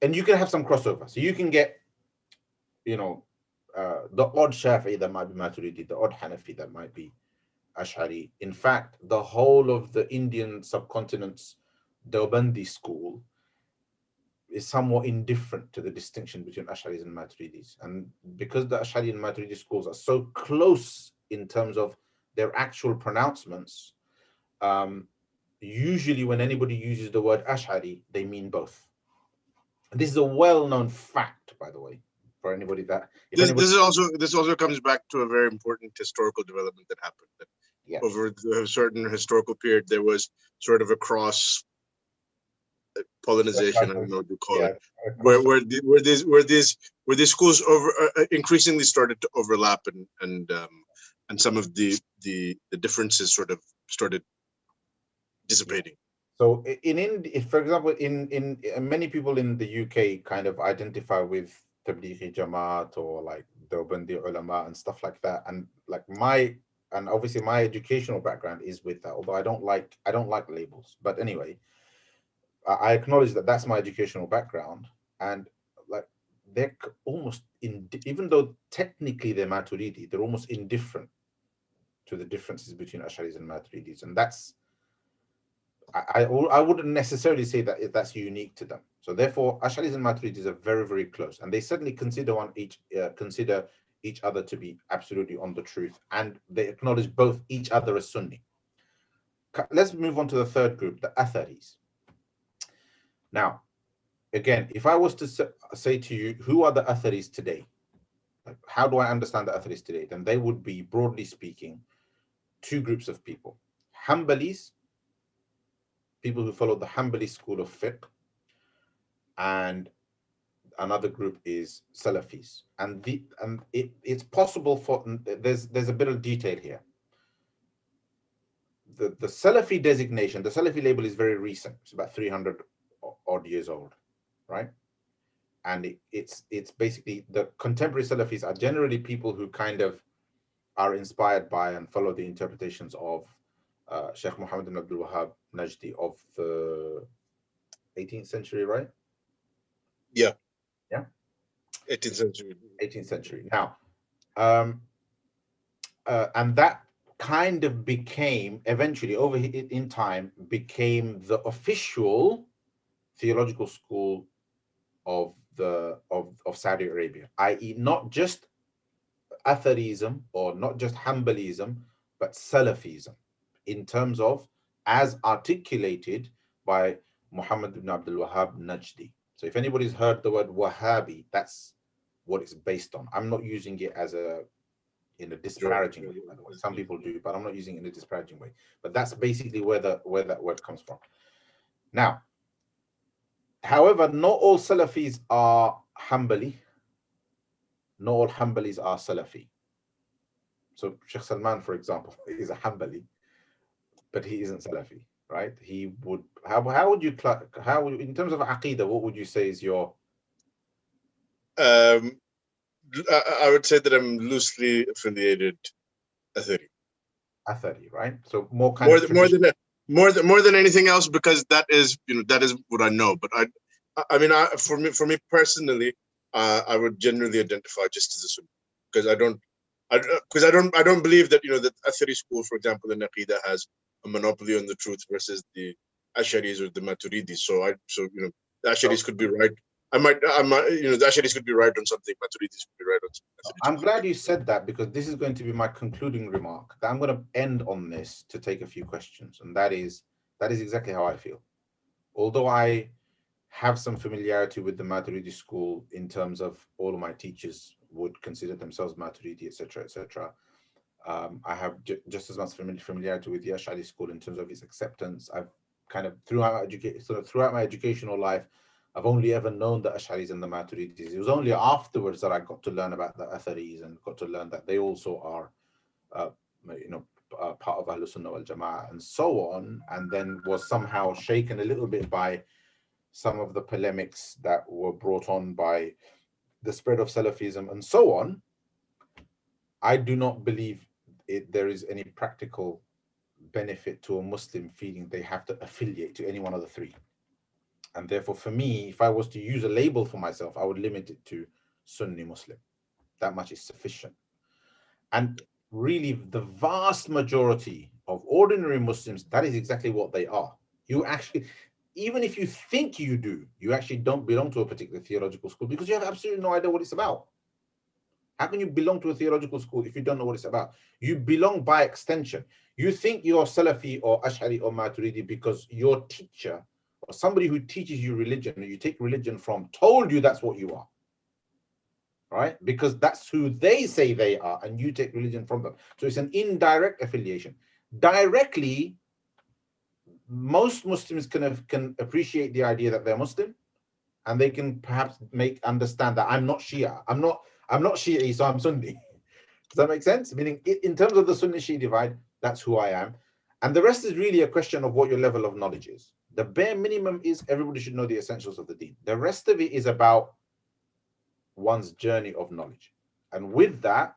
and you can have some crossover. So you can get, the odd Shafi'i that might be Maturidi, the odd Hanafi that might be Ash'ari. In fact, the whole of the Indian subcontinent's Deobandi school is somewhat indifferent to the distinction between Ash'aris and Maturidis. And because the Ash'ari and Maturidi schools are so close in terms of their actual pronouncements, usually when anybody uses the word Ash'ari, they mean both. And this is a well-known fact, by the way, for anybody that... This also comes back to a very important historical development that happened. That over a certain historical period, there was sort of a cross pollinization, I don't know what you call it, where these schools increasingly started to overlap, and some of the differences sort of started dissipating. So for example, in many people in the UK kind of identify with Tablighi Jamaat or like Deobandi Ulama and stuff like that, and like obviously my educational background is with that, although I don't like labels, but anyway, I acknowledge that that's my educational background, and like they're almost even though technically they're Maturidi, they're almost indifferent to the differences between Ash'aris and Maturidis, and that's I wouldn't necessarily say that that's unique to them. So therefore, Ash'aris and Maturidis are very, very close, and they certainly consider each other to be absolutely on the truth, and they acknowledge both each other as Sunni. Let's move on to the third group, the Atharis. Now, again, if I was to say to you, who are the Atharis today? Like, how do I understand the Atharis today? Then they would be, broadly speaking, two groups of people: Hanbalis, people who follow the Hanbali school of fiqh, and another group is Salafis. And it's possible for, there's a bit of detail here. The Salafi designation, the Salafi label is very recent. It's about 300 odd years old, right? And it's basically, the contemporary Salafis are generally people who kind of are inspired by and follow the interpretations of Shaykh Muhammad ibn Abdul Wahhab Najdi of the 18th century, right? Yeah. 18th century. 18th century. Now, and that kind of became, eventually, over in time, became the official theological school of Saudi Arabia, i.e., not just Atharism or not just Hanbalism, but Salafism, in terms of as articulated by Muhammad ibn Abdul Wahhab Najdi. So if anybody's heard the word Wahhabi, that's what it's based on. I'm not using it as in a disparaging way, by the way. Some people do, but I'm not using it in a disparaging way. But that's basically where that word comes from. Now, however, not all Salafis are Hanbali. Not all Hanbalis are Salafi. So Sheikh Salman, for example, is a Hanbali, but he isn't Salafi, right? He would, how would you, in terms of Aqidah, what would you say is your... I would say that I'm loosely affiliated Athari. Athari, right? So more than anything else, because that is what I know. But for me personally, I would generally identify just as a Sunni, because I don't believe that that Athari school, for example, in Aqidah has a monopoly on the truth versus the Ash'aris or the Maturidis. So the Ash'aris could be right I might, the Asharis could be right on something, Maturidis could be right on something. I'm glad you said that, because this is going to be my concluding remark. I'm going to end on this to take a few questions, and that is exactly how I feel. Although I have some familiarity with the Maturidi school in terms of all of my teachers would consider themselves Maturidi, etc., etc. I have just as much familiarity with the Ash'ari school in terms of its acceptance. I've kind of throughout my educational life, I've only ever known the Ash'aris and the Maturidis. It was only afterwards that I got to learn about the Atharis and got to learn that they also are, part of Ahlus-Sunnah wal Jama'ah and so on, and then was somehow shaken a little bit by some of the polemics that were brought on by the spread of Salafism and so on. I do not believe there is any practical benefit to a Muslim feeling they have to affiliate to any one of the three. And therefore, for me, if I was to use a label for myself, I would limit it to Sunni Muslim. That much is sufficient. And really, the vast majority of ordinary Muslims, that is exactly what they are. You actually, even if you think you do, you actually don't belong to a particular theological school because you have absolutely no idea what it's about. How can you belong to a theological school if you don't know what it's about? You belong by extension. You think you're Salafi or Ash'ari or Maturidi because your teacher or somebody who teaches you religion, or you take religion from, told you that's what you are. Right? Because that's who they say they are, and you take religion from them. So it's an indirect affiliation. Directly, most Muslims can appreciate the idea that they're Muslim, and they can perhaps understand that I'm not Shia. I'm not Shia, so I'm Sunni. Does that make sense? Meaning, in terms of the Sunni-Shia divide, that's who I am. And the rest is really a question of what your level of knowledge is. The bare minimum is everybody should know the essentials of the deen. The rest of it is about one's journey of knowledge. And with that,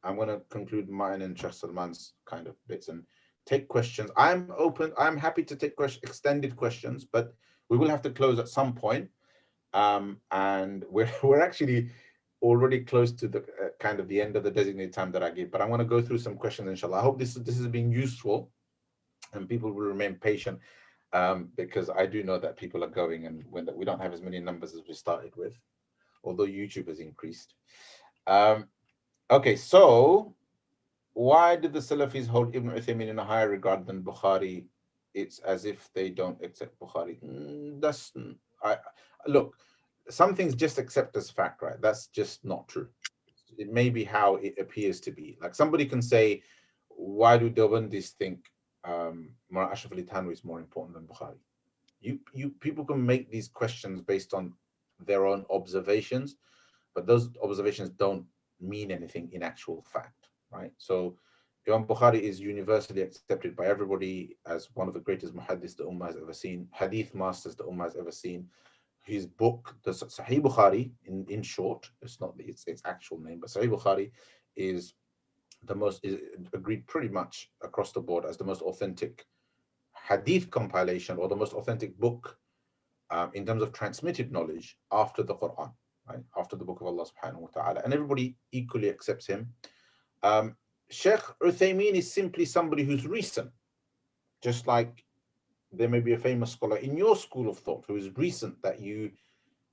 I'm going to conclude mine and Shaykh Salman's kind of bits and take questions. I'm open. I'm happy to take extended questions, but we will have to close at some point. And we're actually already close to the kind of the end of the designated time that I give, but I want to go through some questions, inshallah. I hope this has been useful and people will remain patient, because I do know that people are going, and when we don't have as many numbers as we started with, although YouTube has increased. Okay, so why did the Salafis hold Ibn Uthaymeen in a higher regard than Bukhari? It's as if they don't accept Bukhari. Look, some things just accept as fact, right? That's just not true. It may be how it appears to be. Like somebody can say, why do Deobandis think Mullah Ashraf Ali Thanwi is more important than Bukhari? People can make these questions based on their own observations, but those observations don't mean anything in actual fact, right? So Imam Bukhari is universally accepted by everybody as one of the greatest muhaddiths the Ummah has ever seen, hadith masters the Ummah has ever seen. His book, the Sahih Bukhari, in short, it's not its actual name, but Sahih Bukhari is agreed pretty much across the board as the most authentic hadith compilation, or the most authentic book in terms of transmitted knowledge after the Quran, right? After the book of Allah subhanahu wa ta'ala. And everybody equally accepts him. Shaykh Uthaymeen is simply somebody who's recent, just like there may be a famous scholar in your school of thought who is recent that you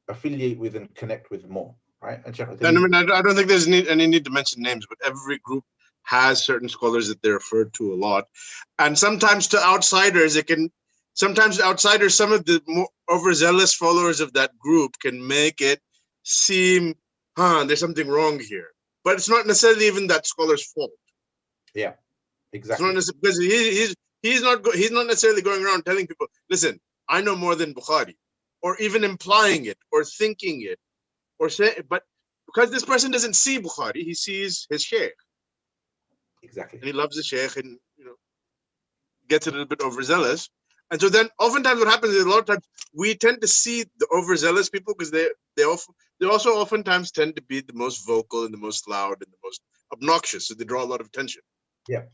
affiliate with and connect with more, right? And Shaykh Uthaymeen, I don't think there's any need to mention names, but every group has certain scholars that they're referred to a lot. And sometimes to outsiders, some of the more overzealous followers of that group can make it seem, there's something wrong here. But it's not necessarily even that scholar's fault. Yeah, exactly. It's not because he's not necessarily going around telling people, listen, I know more than Bukhari, or even implying it or thinking it, or say, but because this person doesn't see Bukhari, he sees his Shaykh. Exactly. And he loves the Shaykh, and gets a little bit overzealous. And so then oftentimes what happens is, a lot of times we tend to see the overzealous people because they also oftentimes tend to be the most vocal and the most loud and the most obnoxious, so they draw a lot of attention. Yeah.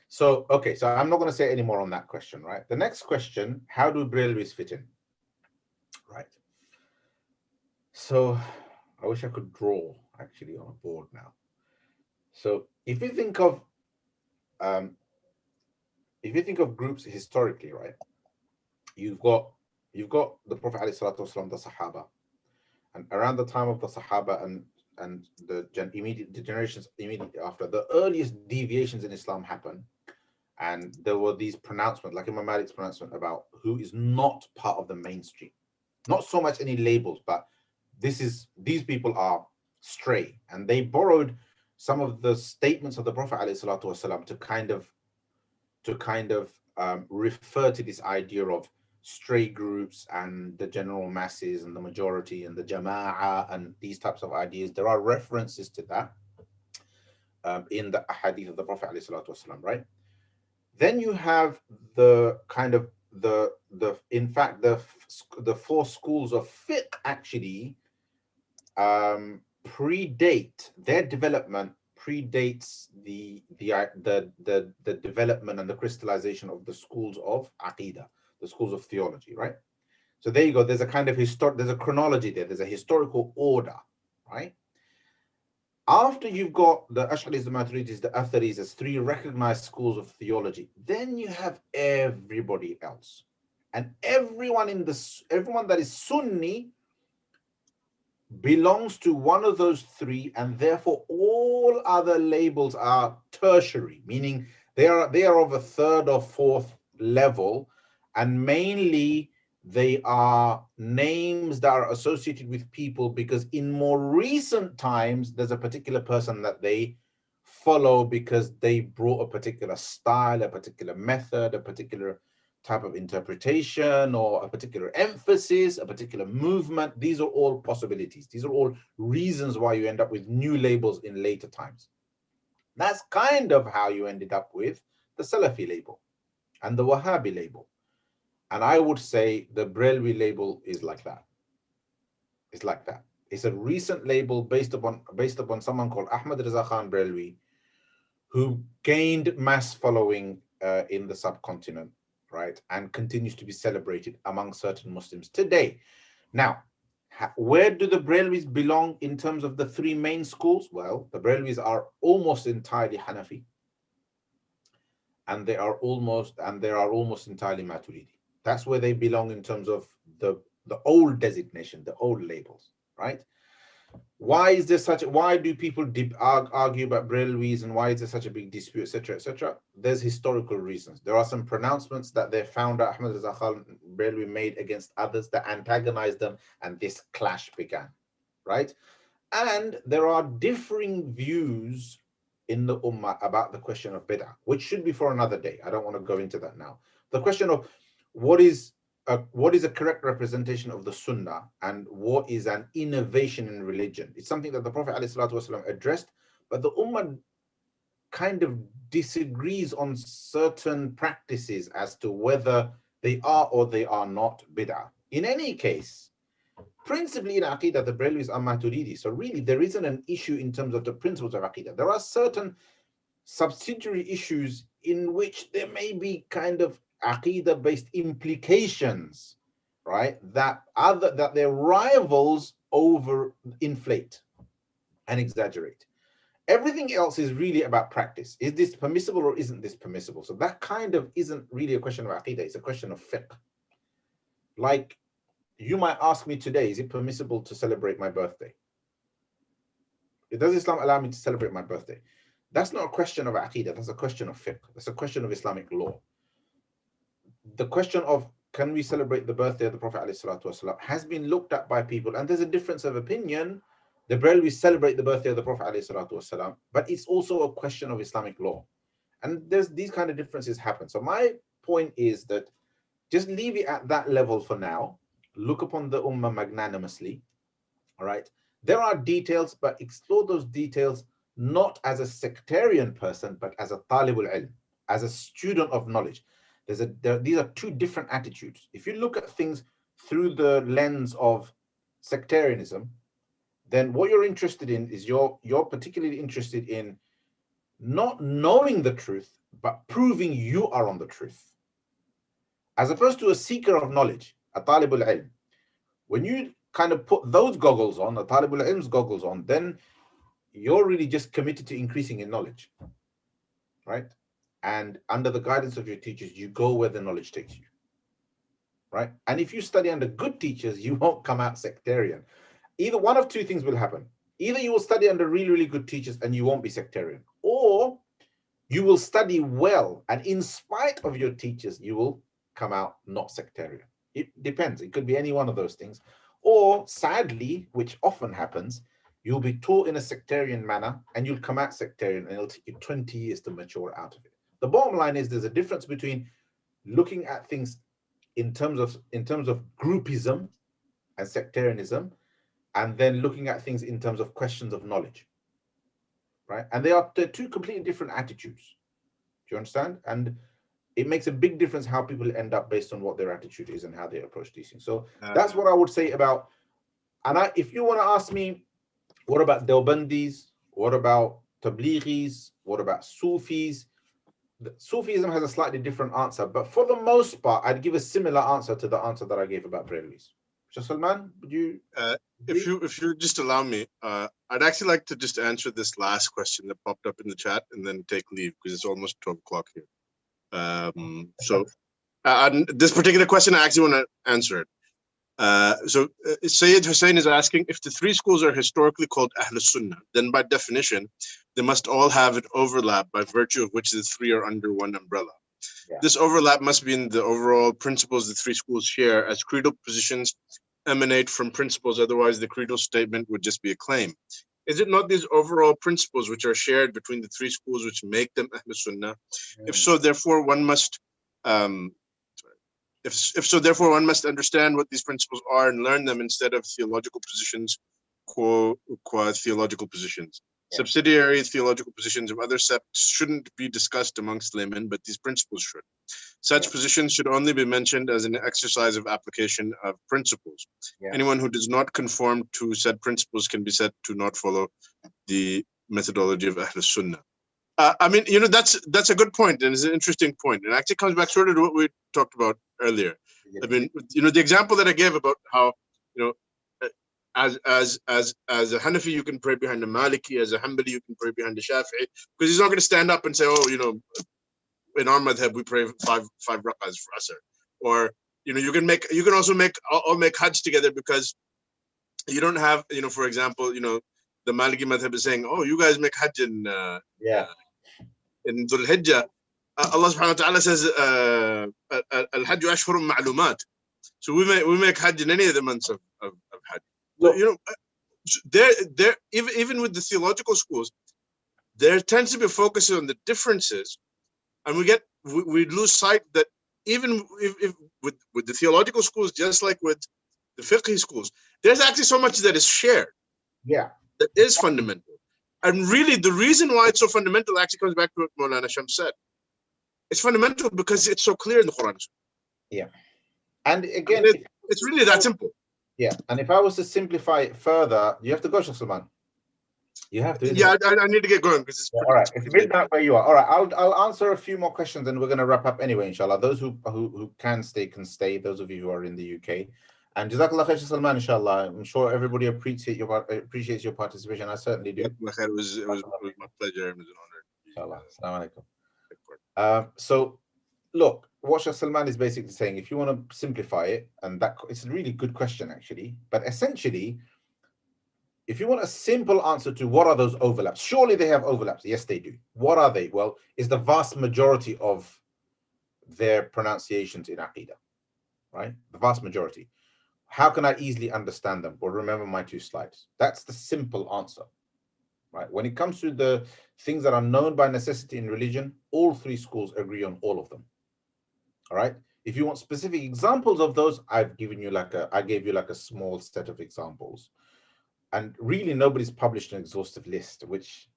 So okay, so I'm not going to say any more on that question, right? The next question: how do Brailleries fit in? Right. So I wish I could draw actually on a board now. So if you think of groups historically, right? You've got the Prophet ﷺ, the Sahaba. and around the time of the Sahaba and the generations immediately after, the earliest deviations in Islam happened. And there were these pronouncements, like Imam Malik's pronouncement about who is not part of the mainstream. Not so much any labels, but these people are stray. And they borrowed some of the statements of the Prophet ﷺ to kind of refer to this idea of stray groups and the general masses and the majority and the jama'ah and these types of ideas. There are references to that in the hadith of the Prophet ﷺ, right? Then you have the kind of the in fact the four schools of fiqh actually predate their development predates the development and the crystallization of the schools of aqidah, the schools of theology, right? So there you go. There's a kind of there's a chronology there. There's a historical order, right? After you've got the Ash'aris, the Maturidis, the Atharis as three recognized schools of theology, then you have everybody else. And everyone that is Sunni belongs to one of those three, and therefore all other labels are tertiary, meaning they are of a third or fourth level, and mainly they are names that are associated with people because in more recent times there's a particular person that they follow because they brought a particular style, a particular method, a particular type of interpretation, or a particular emphasis, a particular movement. These are all possibilities. These are all reasons why you end up with new labels in later times. That's kind of how you ended up with the Salafi label and the Wahhabi label. And I would say the Brelwi label is like that. It's like that. It's a recent label based upon someone called Ahmad Reza Khan Brelwi, who gained mass following in the subcontinent, right, and continues to be celebrated among certain Muslims today. Now, where do the Brelwis belong in terms of the three main schools? Well, the Brelwis are almost entirely Hanafi, and they are almost entirely Maturidi. That's where they belong in terms of the old designation, the old labels, right? Why is there why do people argue about Brelwis, and why is there such a big dispute, etc., etc.? There's historical reasons. There are some pronouncements that their founder Ahmad Reza Khan Brelwi made against others that antagonized them, and this clash began, right? And there are differing views in the Ummah about the question of bid'ah, which should be for another day. I don't want to go into that now. The question of what is a correct representation of the Sunnah and what is an innovation in religion. It's something that the Prophet ﷺ addressed, but the Ummah kind of disagrees on certain practices as to whether they are or they are not bid'ah. In any case, principally in Aqidah, the Brelwis are Maturidi. So really, there isn't an issue in terms of the principles of Aqidah. There are certain subsidiary issues in which there may be kind of Aqidah-based implications, right? That their rivals overinflate and exaggerate. Everything else is really about practice. Is this permissible or isn't this permissible? So that kind of isn't really a question of Aqidah. It's a question of fiqh. Like, you might ask me today, is it permissible to celebrate my birthday? Does Islam allow me to celebrate my birthday? That's not a question of Aqidah. That's a question of fiqh. That's a question of Islamic law. The question of can we celebrate the birthday of the Prophet ﷺ has been looked at by people, and there's a difference of opinion. The Brelwis celebrate the birthday of the Prophet ﷺ, but it's also a question of Islamic law. And there's these kind of differences happen. So my point is that just leave it at that level for now. Look upon the Ummah magnanimously. All right. There are details, but explore those details not as a sectarian person, but as a talibul ilm, as a student of knowledge. These are two different attitudes. If you look at things through the lens of sectarianism, then what you're interested in is you're particularly interested in not knowing the truth, but proving you are on the truth. As opposed to a seeker of knowledge, a talibul ilm. When you kind of put those goggles on, a talibul ilm's goggles on, then you're really just committed to increasing in knowledge, right? And under the guidance of your teachers, you go where the knowledge takes you, right? And if you study under good teachers, you won't come out sectarian. either one of two things will happen. Either you will study under really, really good teachers and you won't be sectarian, or you will study well and in spite of your teachers, you will come out not sectarian. It depends. It could be any one of those things. Or sadly, which often happens, you'll be taught in a sectarian manner and you'll come out sectarian and it'll take you 20 years to mature out of it. The bottom line is there's a difference between looking at things in terms of groupism and sectarianism, and then looking at things in terms of questions of knowledge, right? And they're two completely different attitudes. Do you understand? And it makes a big difference how people end up based on what their attitude is and how they approach these things. So that's what I would say about, and if you want to ask me, what about Deobandis? What about Tablighis? What about Sufis? Sufism has a slightly different answer, but for the most part, I'd give a similar answer to the answer that I gave about Brelvis. Shaykh Salman, would you? If you just allow me, I'd actually like to just answer this last question that popped up in the chat and then take leave because it's almost 12 o'clock here. So this particular question, I actually want to answer it. So Sayyid Hussein is asking, if the three schools are historically called Ahlus-Sunnah, then by definition, they must all have an overlap by virtue of which the three are under one umbrella. Yeah. This overlap must be in the overall principles the three schools share, as creedal positions emanate from principles, otherwise the creedal statement would just be a claim. Is it not these overall principles which are shared between the three schools which make them Ahlus-Sunnah? Yeah. If so, therefore one must therefore one must understand what these principles are and learn them instead of theological positions, qua theological positions. Yeah. Subsidiary theological positions of other sects shouldn't be discussed amongst laymen, but these principles should. Such positions should only be mentioned as an exercise of application of principles. Yeah. Anyone who does not conform to said principles can be said to not follow the methodology of Ahlus-Sunnah. I mean, that's a good point, and it's an interesting point, and actually comes back sort of to what we talked about earlier. Yeah. I mean, the example that I gave about how, as a Hanafi, you can pray behind a Maliki, as a Hanbali, you can pray behind a Shafi'i, because he's not going to stand up and say, oh, in our madhab, we pray five rak'ahs for Asr. Or, you can also make Hajj together, because you don't have, for example, the Maliki madhab is saying, oh, you guys make Hajj in Dhul Hijjah. Allah subhanahu wa ta'ala says, Al-Hajj ashhurun ma'lumat. So we make Hajj in any of the months of Hajj. So, even with the theological schools, there tends to be a focus on the differences, and we lose sight that even if with the theological schools, just like with the fiqh schools, there's actually so much that is shared. Yeah, that is fundamental. And really, the reason why it's so fundamental actually comes back to what Maulana Shams said. It's fundamental because it's so clear in the Quran. Yeah, and again, it's really that simple. Yeah, and if I was to simplify it further, you have to go, Shaykh Salman. You have to. Yeah, I need to get going because it's all right. It's midnight where you are. All right, I'll answer a few more questions, and we're going to wrap up anyway, inshallah. Those who can stay. Those of you who are in the UK, and Jazakallah khair, Shaykh Salman, inshallah. I'm sure everybody appreciates your participation. I certainly do. It was my pleasure. It was an honor. Inshallah. Assalamu alaikum. So, look, what Shaykh Salman is basically saying, if you want to simplify it, and it's a really good question actually, but essentially, if you want a simple answer to what are those overlaps, surely they have overlaps. Yes, they do. What are they? Well, it's the vast majority of their pronunciations in Aqidah, right? The vast majority. How can I easily understand them? Well, remember my two slides. That's the simple answer, right? When it comes to the things that are known by necessity in religion, all three schools agree on all of them. All right. If you want specific examples of those, I gave you like a small set of examples, and really nobody's published an exhaustive list, which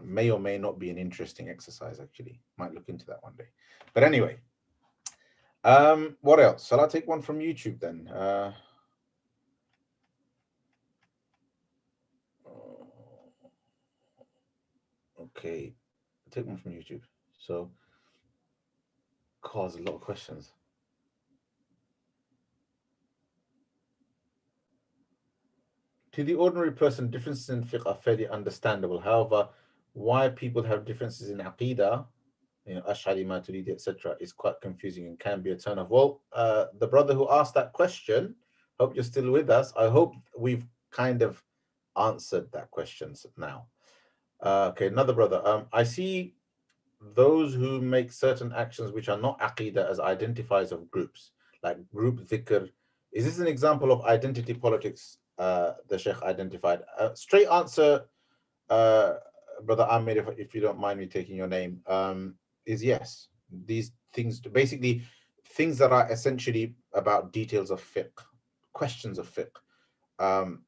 may or may not be an interesting exercise. Actually, might look into that one day. But anyway, what else? Shall I take one from YouTube then? Okay, I'll take one from YouTube. So, cause a lot of questions. To the ordinary person, differences in fiqh are fairly understandable. However, why people have differences in aqidah, Ash'ari, Maturidi, etc., is quite confusing and can be a turn off. Well, the brother who asked that question Hope you're still with us. I hope we've kind of answered that question now. Okay, another brother. I see those who make certain actions which are not aqidah as identifiers of groups, like group dhikr. Is this an example of identity politics the Sheikh identified? Straight answer, uh, Brother Amir, if you don't mind me taking your name, is yes. These things, basically, things that are essentially about details of fiqh, questions of fiqh. Um,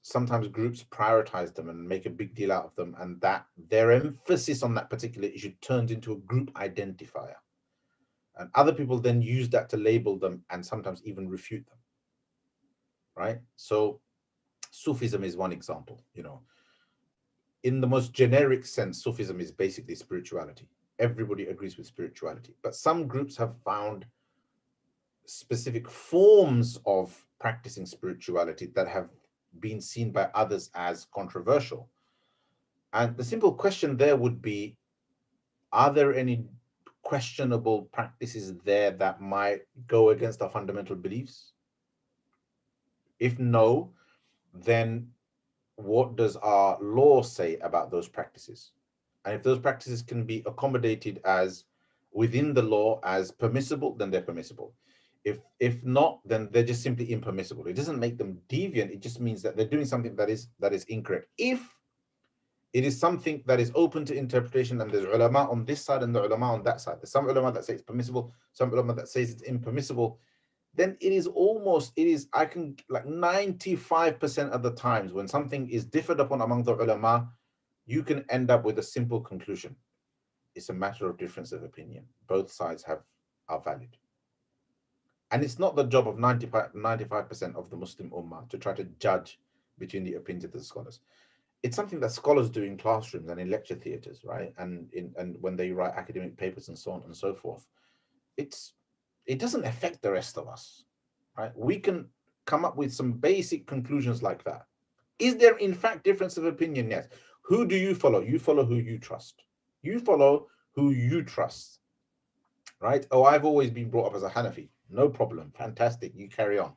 sometimes groups prioritize them and make a big deal out of them, and that their emphasis on that particular issue turns into a group identifier. And other people then use that to label them and sometimes even refute them, right? So Sufism is one example. In the most generic sense, Sufism is basically spirituality. Everybody agrees with spirituality, but some groups have found specific forms of practicing spirituality that have been seen by others as controversial. And the simple question there would be, are there any questionable practices there that might go against our fundamental beliefs? If no, then what does our law say about those practices? And if those practices can be accommodated as within the law as permissible, then they're permissible. If not, then they're just simply impermissible. It doesn't make them deviant. It just means that they're doing something that is incorrect. If it is something that is open to interpretation, and there's ulama on this side and the ulama on that side. There's some ulama that say it's permissible, some ulama that says it's impermissible. Then I can, like 95% of the times when something is differed upon among the ulama, you can end up with a simple conclusion. It's a matter of difference of opinion. Both sides are valid. And it's not the job of 95% of the Muslim Ummah to try to judge between the opinions of the scholars. It's something that scholars do in classrooms and in lecture theatres, right? And when they write academic papers and so on and so forth. It doesn't affect the rest of us, right? We can come up with some basic conclusions like that. Is there in fact difference of opinion? Yes. Who do you follow? You follow who you trust. You follow who you trust, right? Oh, I've always been brought up as a Hanafi. No problem. Fantastic. You carry on,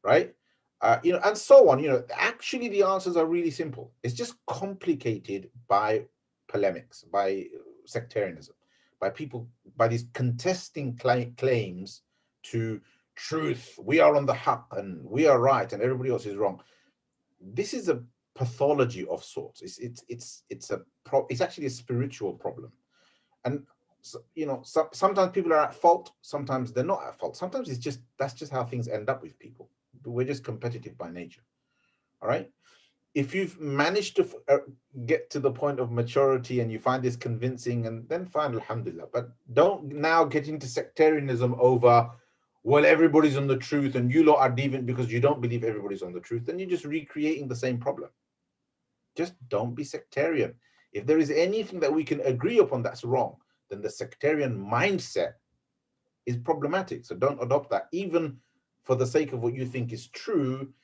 right? And so on. Actually, the answers are really simple. It's just complicated by polemics, by sectarianism, by these contesting claims to truth. We are on the haqq and we are right and everybody else is wrong. This is a pathology of sorts. It's actually a spiritual problem. And sometimes people are at fault, sometimes they're not at fault. Sometimes that's just how things end up with people. We're just competitive by nature. All right. If you've managed to get to the point of maturity and you find this convincing, and then fine, alhamdulillah. But don't now get into sectarianism over, well, everybody's on the truth and you lot are deviant because you don't believe everybody's on the truth. Then you're just recreating the same problem. Just don't be sectarian. If there is anything that we can agree upon that's wrong, then the sectarian mindset is problematic. So don't adopt that, even for the sake of what you think is true,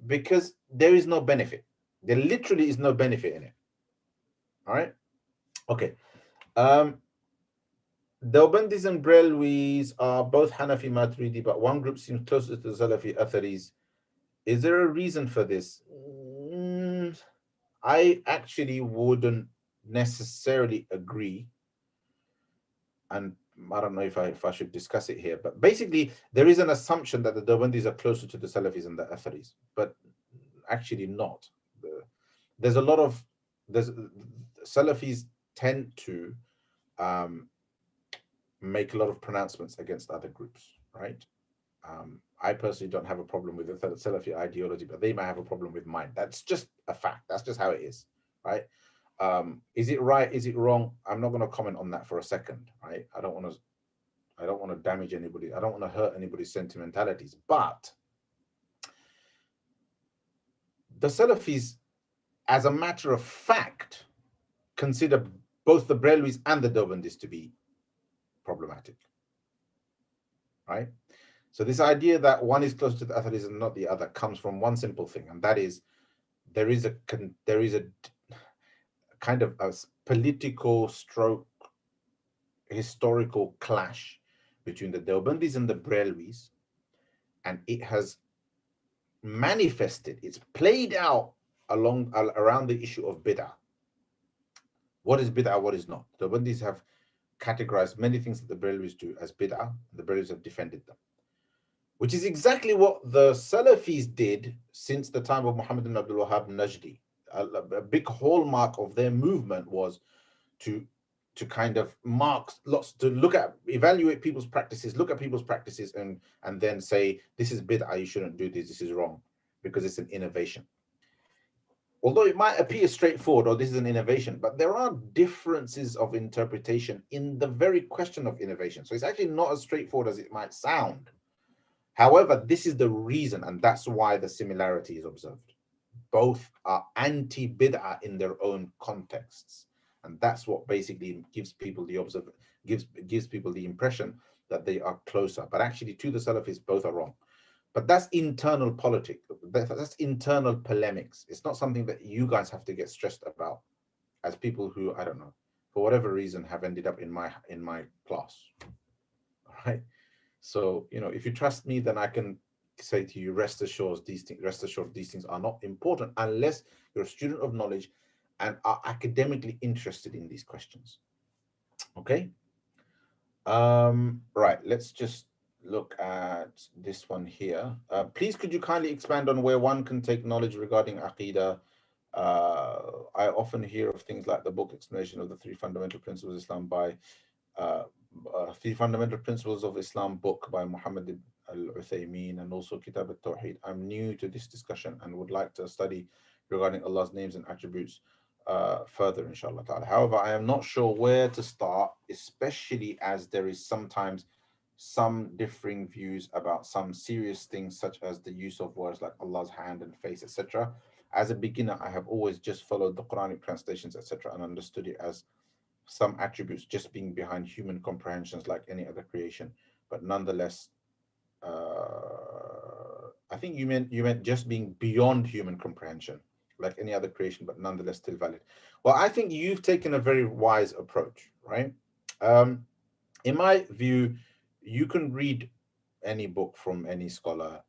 because there is no benefit. There literally is no benefit in it. All right. Okay. Deobandis and Brelwis are both Hanafi Maturidi, but one group seems closer to the Salafi Atharis. Is there a reason for this? I actually wouldn't necessarily agree. And I don't know if I should discuss it here, but basically there is an assumption that the Deobandis are closer to the Salafis and the Atharis, but actually not. There's Salafis tend to make a lot of pronouncements against other groups, right? I personally don't have a problem with the Salafi ideology, but they might have a problem with mine. That's just a fact. That's just how it is, right? Is it right? Is it wrong? I'm not going to comment on that for a second, right? I don't want to damage anybody. I don't want to hurt anybody's sentimentalities. But the Salafis, as a matter of fact, consider both the Brelwis and the Deobandis to be problematic, right? So this idea that one is close to the other and not the other comes from one simple thing, and that is there is a kind of a political stroke historical clash between the Deobandis and the Brelwis, and it has manifested, it's played out around the issue of bid'ah. What is bid'ah, what is not? The Bandis have categorized many things that the Barelvis do as bid'ah. The Barelvis have defended them, which is exactly what the Salafis did since the time of Muhammad ibn Abdul Wahhab Najdi. A big hallmark of their movement was to kind of mark lots, to look at, evaluate people's practices, look at people's practices, and then say, this is bid'ah, you shouldn't do this, this is wrong, because it's an innovation. Although it might appear straightforward, or this is an innovation, but there are differences of interpretation in the very question of innovation. So it's actually not as straightforward as it might sound. However, this is the reason, and that's why the similarity is observed. Both are anti-bid'ah in their own contexts. And that's what basically gives people the gives people the impression that they are closer. But actually, to the Salafis, both are wrong. But that's internal politics. That's internal polemics. It's not something that you guys have to get stressed about as people who, I don't know, for whatever reason, have ended up in my class. All right. So, if you trust me, then I can say to you, rest assured these things are not important unless you're a student of knowledge and are academically interested in these questions. Okay. Right, let's just look at this one here. Please, could you kindly expand on where one can take knowledge regarding Aqidah? I often hear of things like the book Explanation of the Three Fundamental Principles of Islam by Three Fundamental Principles of Islam book by Muhammad al-Uthaymeen, and also Kitab al-Tawheed. I'm new to this discussion and would like to study regarding Allah's names and attributes further, inshallah ta'ala. However, I am not sure where to start, especially as there is sometimes some differing views about some serious things, such as the use of words like Allah's hand and face, etc. As a beginner, I have always just followed the Quranic translations, etc., and understood it as some attributes just being behind human comprehensions like any other creation, but nonetheless, I think you meant just being beyond human comprehension like any other creation, but nonetheless still valid. Well, I think you've taken a very wise approach, right? In my view, you can read any book from any scholar,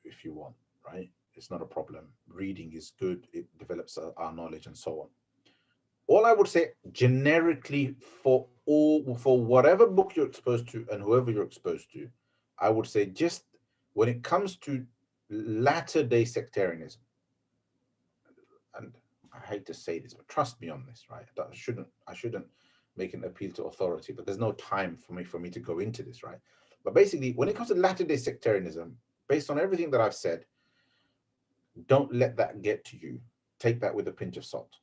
if you want, right? It's not a problem. Reading is good. It develops our knowledge and so on. All I would say generically for whatever book you're exposed to and whoever you're exposed to, I would say just when it comes to latter-day sectarianism, and I hate to say this, but trust me on this, right? I shouldn't make an appeal to authority, but there's no time for me to go into this, right? But basically, when it comes to latter-day sectarianism, based on everything that I've said, don't let that get to you. Take that with a pinch of salt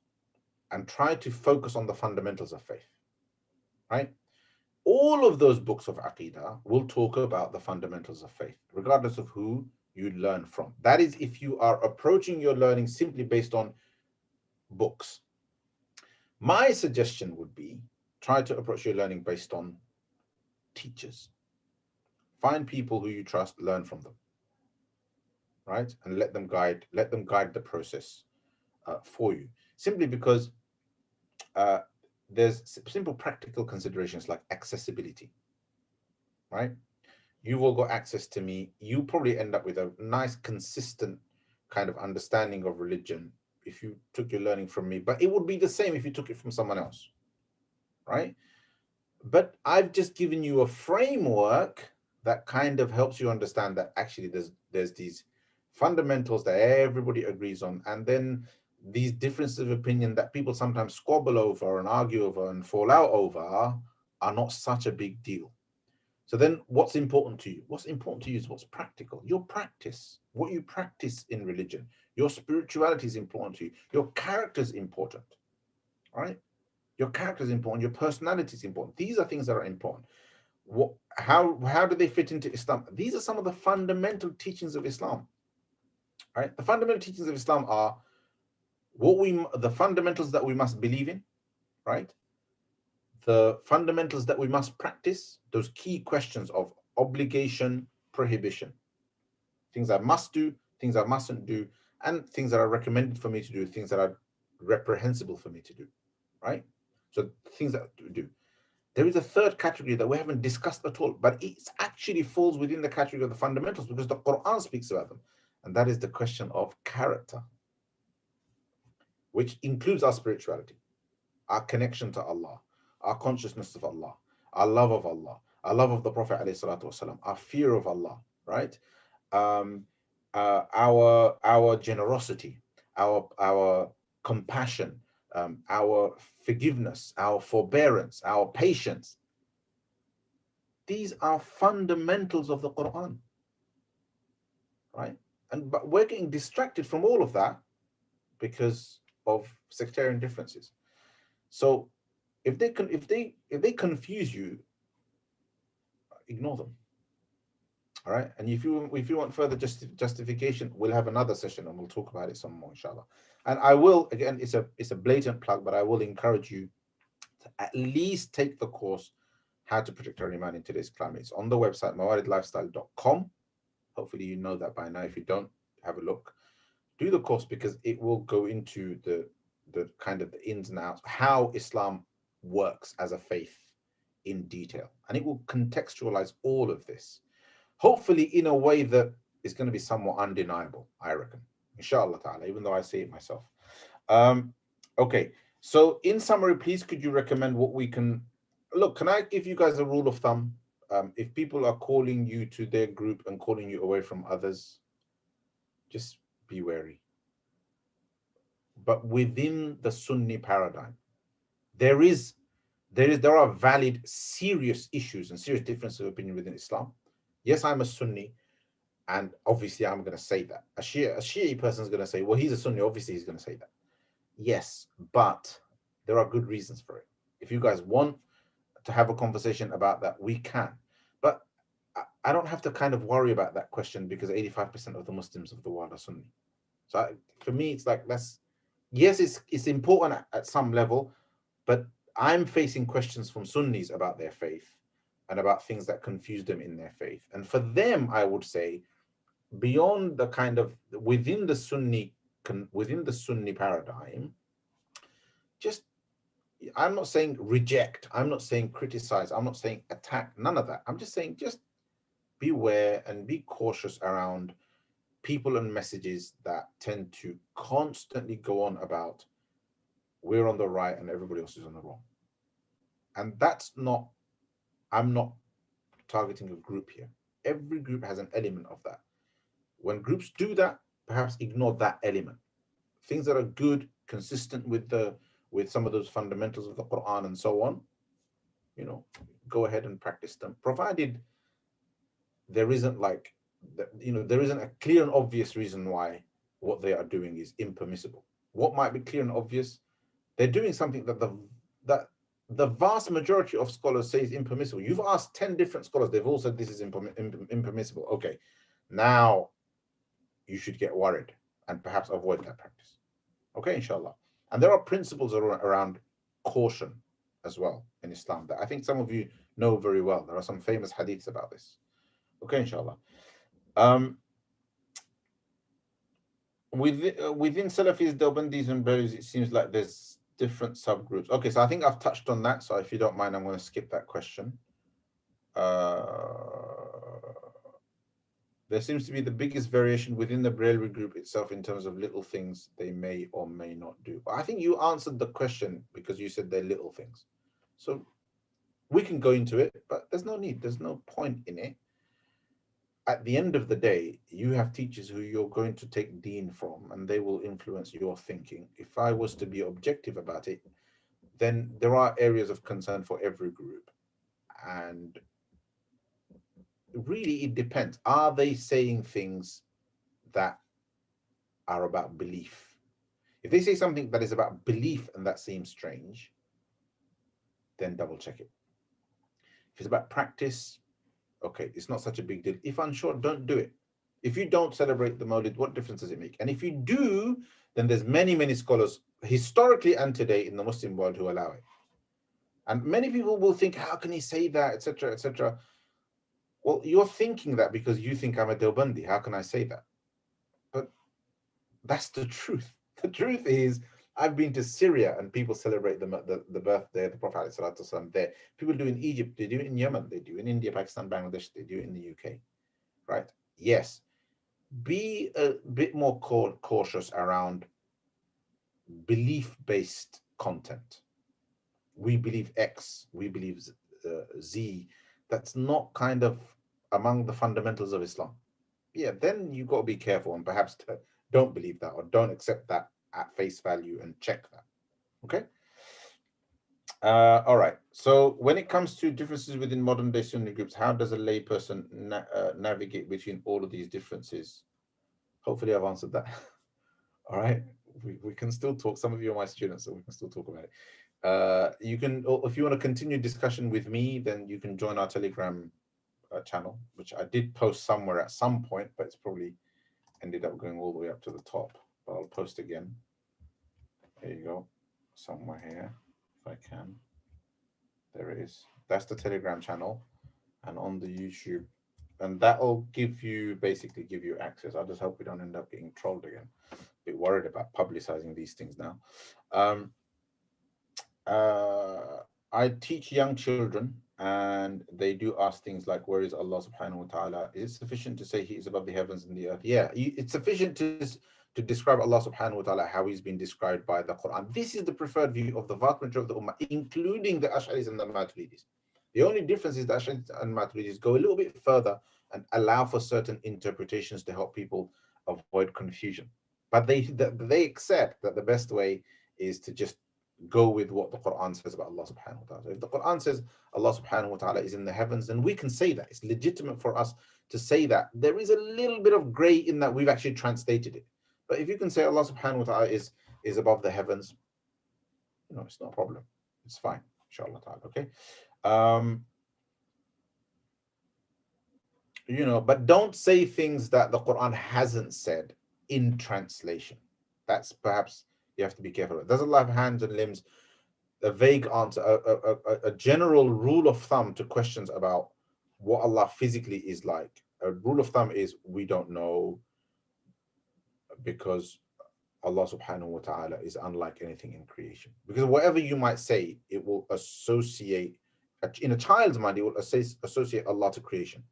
and try to focus on the fundamentals of faith, right? All of those books of Aqidah will talk about the fundamentals of faith, regardless of who you learn from. That is, if you are approaching your learning simply based on books. My suggestion would be try to approach your learning based on teachers. Find people who you trust, learn from them, right? And let them guide the process for you. Simply because there's simple practical considerations like accessibility, right? You've all got access to me. You probably end up with a nice, consistent kind of understanding of religion if you took your learning from me, but it would be the same if you took it from someone else, right? But I've just given you a framework that kind of helps you understand that actually there's these fundamentals that everybody agrees on, and then these differences of opinion that people sometimes squabble over and argue over and fall out over are not such a big deal. So then what's important to you? What's important to you is what's practical. Your practice, what you practice in religion. Your spirituality is important to you. Your character is important, right? Your character is important. Your personality is important. These are things that are important. How do they fit into Islam? These are some of the fundamental teachings of Islam, right? The fundamental teachings of Islam are the fundamentals that we must believe in, right? The fundamentals that we must practice, those key questions of obligation, prohibition, things I must do, things I mustn't do, and things that are recommended for me to do, things that are reprehensible for me to do, right? So things that we do. There is a third category that we haven't discussed at all, but it actually falls within the category of the fundamentals because the Quran speaks about them. And that is the question of character, which includes our spirituality, our connection to Allah, our consciousness of Allah, our love of Allah, our love of the Prophet ﷺ, our fear of Allah, right? Our generosity, our compassion, our forgiveness, our forbearance, our patience. These are fundamentals of the Quran, right? But we're getting distracted from all of that because of sectarian differences. So if they confuse you, ignore them. All right. And if you want further justification, we'll have another session and we'll talk about it some more, inshallah. And I will, again, it's a blatant plug, but I will encourage you to at least take the course, How to Protect Your Iman in Today's Climate. It's on the website, mawaridlifestyle.com. Hopefully you know that by now. If you don't, have a look. Do the course because it will go into the kind of the ins and outs, how Islam works as a faith in detail. And it will contextualize all of this, hopefully in a way that is going to be somewhat undeniable, I reckon. Inshallah ta'ala, even though I say it myself. Okay, so in summary, please could you recommend what we can... Look, can I give you guys a rule of thumb? If people are calling you to their group and calling you away from others, just be wary. But within the Sunni paradigm, there are valid, serious issues and serious differences of opinion within Islam. Yes, I'm a Sunni, and obviously I'm going to say that. A Shia person is going to say, well, he's a Sunni, obviously he's going to say that. Yes, but there are good reasons for it. If you guys want to have a conversation about that, we can. But I don't have to kind of worry about that question because 85% of the Muslims of the world are Sunni. So for me, it's like, yes, it's important at some level, but I'm facing questions from Sunnis about their faith and about things that confuse them in their faith. And for them, I would say, beyond the kind of within the Sunni paradigm, just, I'm not saying reject, I'm not saying criticize, I'm not saying attack, none of that. I'm just saying just beware and be cautious around people and messages that tend to constantly go on about we're on the right and everybody else is on the wrong. And that's not, I'm not targeting a group here. Every group has an element of that. When groups do that, perhaps ignore that element. Things that are good, consistent with some of those fundamentals of the Quran and so on, go ahead and practice them, provided there isn't there isn't a clear and obvious reason why what they are doing is impermissible. What might be clear and obvious? They're doing something that the vast majority of scholars say is impermissible. You've asked 10 different scholars, they've all said this is impermissible. Okay, now you should get worried and perhaps avoid that practice. Okay, inshallah. And there are principles around caution as well in Islam that I think some of you know very well. There are some famous hadiths about this. Okay, inshallah. Within Salafis, Deobandis and Baris, it seems like there's different subgroups. Okay, so I think I've touched on that. So if you don't mind, I'm going to skip that question. There seems to be the biggest variation within the Barelvi group itself in terms of little things they may or may not do. But I think you answered the question because you said they're little things. So we can go into it, but there's no need. There's no point in it. At the end of the day, you have teachers who you're going to take deen from, and they will influence your thinking. If I was to be objective about it, then there are areas of concern for every group. And really, it depends. Are they saying things that are about belief? If they say something that is about belief and that seems strange, then double check it. If it's about practice, okay, it's not such a big deal. If unsure, don't do it. If you don't celebrate the Mawlid, what difference does it make? And if you do, then there's many, many scholars, historically and today in the Muslim world, who allow it. And many people will think, how can he say that, etc., etc. Well, you're thinking that because you think I'm a Deobandi. How can I say that? But that's the truth. The truth is, I've been to Syria and people celebrate the birthday of the Prophet ﷺ there. People do it in Egypt, they do it in Yemen, they do it in India, Pakistan, Bangladesh, they do it in the UK, right? Yes, be a bit more cautious around belief-based content. We believe X, we believe Z. That's not kind of among the fundamentals of Islam. Yeah, then you got to be careful and perhaps don't believe that or don't accept that at face value and check that. Okay. All right. So when it comes to differences within modern day Sunni groups, how does a layperson navigate between all of these differences? Hopefully I've answered that. All right. We can still talk. Some of you are my students, so we can still talk about it. You can, if you want to continue discussion with me, then you can join our Telegram channel, which I did post somewhere at some point, but it's probably ended up going all the way up to the top. But I'll post again. There you go. Somewhere here, if I can. There it is. That's the Telegram channel, and on the YouTube, and that'll basically give you access. I just hope we don't end up getting trolled again. A bit worried about publicizing these things now. I teach young children, and they do ask things like, where is Allah subhanahu wa ta'ala? Is it sufficient to say he is above the heavens and the earth? Yeah, it's sufficient to describe Allah subhanahu wa ta'ala how he's been described by the Quran. This is the preferred view of the vast majority of the Ummah, including the Ash'aris and the Maturidis. The only difference is the Ash'aris and Maturidis go a little bit further and allow for certain interpretations to help people avoid confusion. But they accept that the best way is to just go with what the Quran says about Allah subhanahu wa ta'ala. If the Quran says Allah subhanahu wa ta'ala is in the heavens, then we can say that. It's legitimate for us to say that. There is a little bit of gray in that we've actually translated it. But if you can say Allah subhanahu wa ta'ala is above the heavens, it's not a problem. It's fine, inshallah ta'ala, okay? But don't say things that the Quran hasn't said in translation. That's perhaps you have to be careful. Does Allah have hands and limbs? A vague answer, a general rule of thumb to questions about what Allah physically is like. A rule of thumb is we don't know, because Allah subhanahu wa ta'ala is unlike anything in creation. Because whatever you might say, it will associate, in a child's mind, it will associate Allah to creation.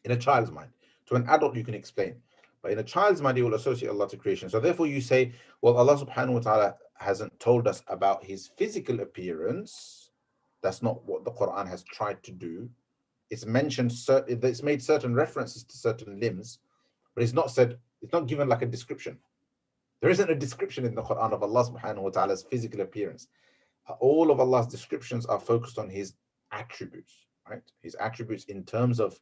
In a child's mind. To an adult, you can explain. But in a child's mind, it will associate Allah to creation. So therefore you say, well, Allah subhanahu wa ta'ala hasn't told us about his physical appearance. That's not what the Quran has tried to do. It's mentioned, it's made certain references to certain limbs, but it's not said, it's not given like a description. There isn't a description in the Quran of Allah subhanahu wa ta'ala's physical appearance. All of Allah's descriptions are focused on his attributes, right? His attributes in terms of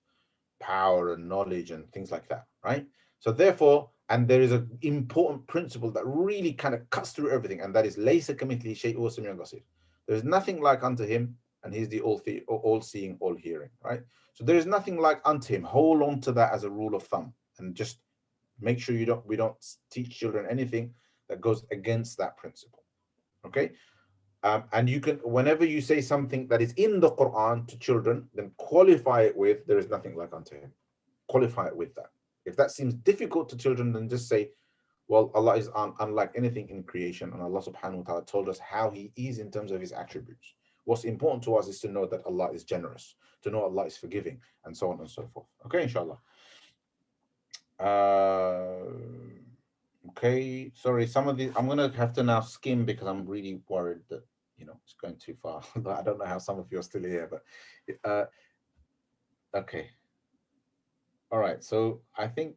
power and knowledge and things like that, right? So therefore, and there is an important principle that really kind of cuts through everything, and that is laysa kamithlihi shay'un wa sami'un basir. There is nothing like unto him, and he's the all-seeing, all-hearing, right? So there is nothing like unto him. Hold on to that as a rule of thumb, and just make sure we don't teach children anything that goes against that principle, okay? And you can, whenever you say something that is in the Quran to children, then qualify it with, there is nothing like unto him. Qualify it with that. If that seems difficult to children, then just say, well, Allah is unlike anything in creation, and Allah subhanahu wa ta'ala told us how he is in terms of his attributes. What's important to us is to know that Allah is generous, to know Allah is forgiving, and so on and so forth. Okay, inshallah. Okay, sorry, some of these I'm gonna have to now skim because I'm really worried that it's going too far. I don't know how some of you are still here, but okay. All right, so I think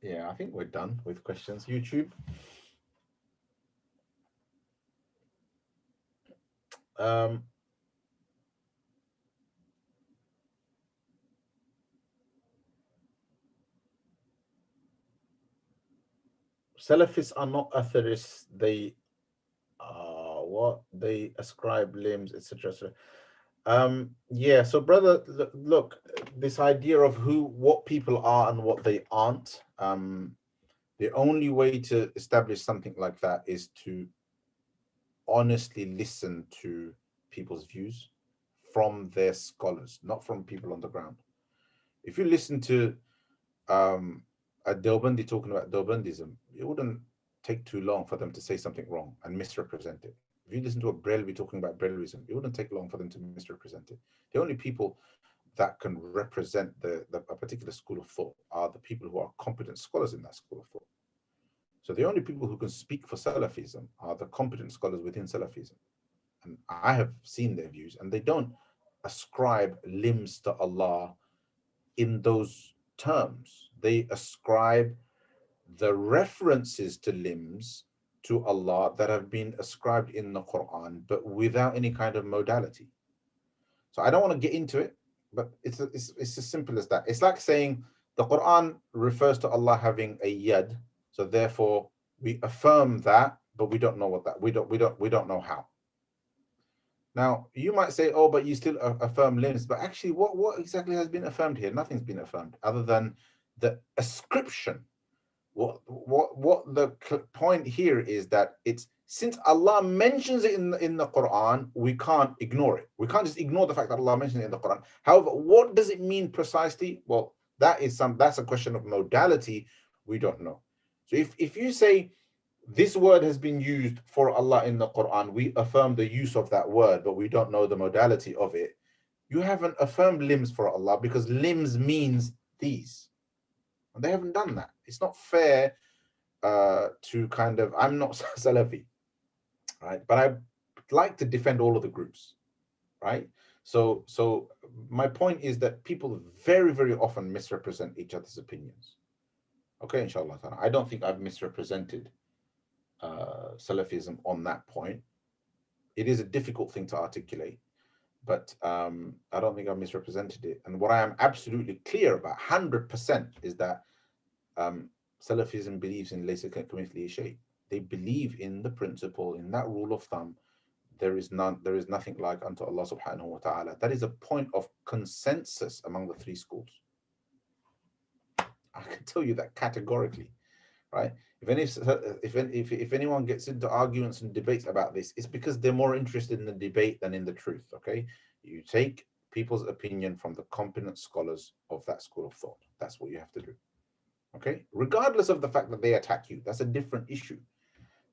we're done with questions. YouTube. Salafists are not atheists. They they ascribe limbs, etc. Yeah, so brother, look, this idea of what people are and what they aren't, the only way to establish something like that is to honestly listen to people's views from their scholars, not from people on the ground. If you listen to a Deobandi talking about Deobandism, it wouldn't take too long for them to say something wrong and misrepresent it. If you listen to a Brelvi talking about Brelvism, it wouldn't take long for them to misrepresent it. The only people that can represent a particular school of thought are the people who are competent scholars in that school of thought. So the only people who can speak for Salafism are the competent scholars within Salafism. And I have seen their views, and they don't ascribe limbs to Allah in those terms. They ascribe the references to limbs to Allah that have been ascribed in the Quran, but without any kind of modality. So I don't want to get into it, but it's as simple as that. It's like saying the Quran refers to Allah having a yad, so therefore we affirm that, but we don't know what that we don't know how. Now you might say, oh, but you still affirm limbs, but actually, what exactly has been affirmed here? Nothing's been affirmed other than the ascription. What the point here is that it's, since Allah mentions it in the Quran, we can't ignore it. We can't just ignore the fact that Allah mentions it in the Quran. However, what does it mean precisely? Well, that's a question of modality. We don't know. So if you say this word has been used for Allah in the Quran, we affirm the use of that word, but we don't know the modality of it. You haven't affirmed limbs for Allah, because limbs means these. And they haven't done that. It's not fair to kind of, I'm not Salafi, right? But I like to defend all of the groups, right? So my point is that people very, very often misrepresent each other's opinions. Okay, inshallah. I don't think I've misrepresented Salafism on that point. It is a difficult thing to articulate, but I don't think I've misrepresented it. And what I am absolutely clear about, 100%, is that Salafism believes in laysa kamithlihi shay. They believe in the principle, in that rule of thumb, there is nothing like unto Allah subhanahu wa ta'ala. That is a point of consensus among the three schools. I can tell you that categorically, right? If anyone gets into arguments and debates about this, it's because they're more interested in the debate than in the truth. Okay, you take people's opinion from the competent scholars of that school of thought. That's what you have to do. Okay, regardless of the fact that they attack you, that's a different issue.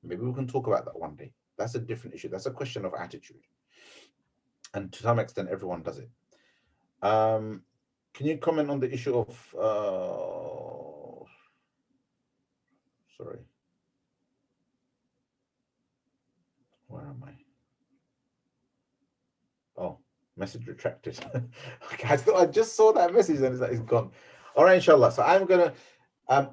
Maybe we can talk about that one day. That's a different issue. That's a question of attitude, and to some extent, everyone does it. Can you comment on the issue of? Sorry, where am I? Oh, message retracted. Okay, I just saw that message and it's gone. All right, inshallah. So I'm gonna.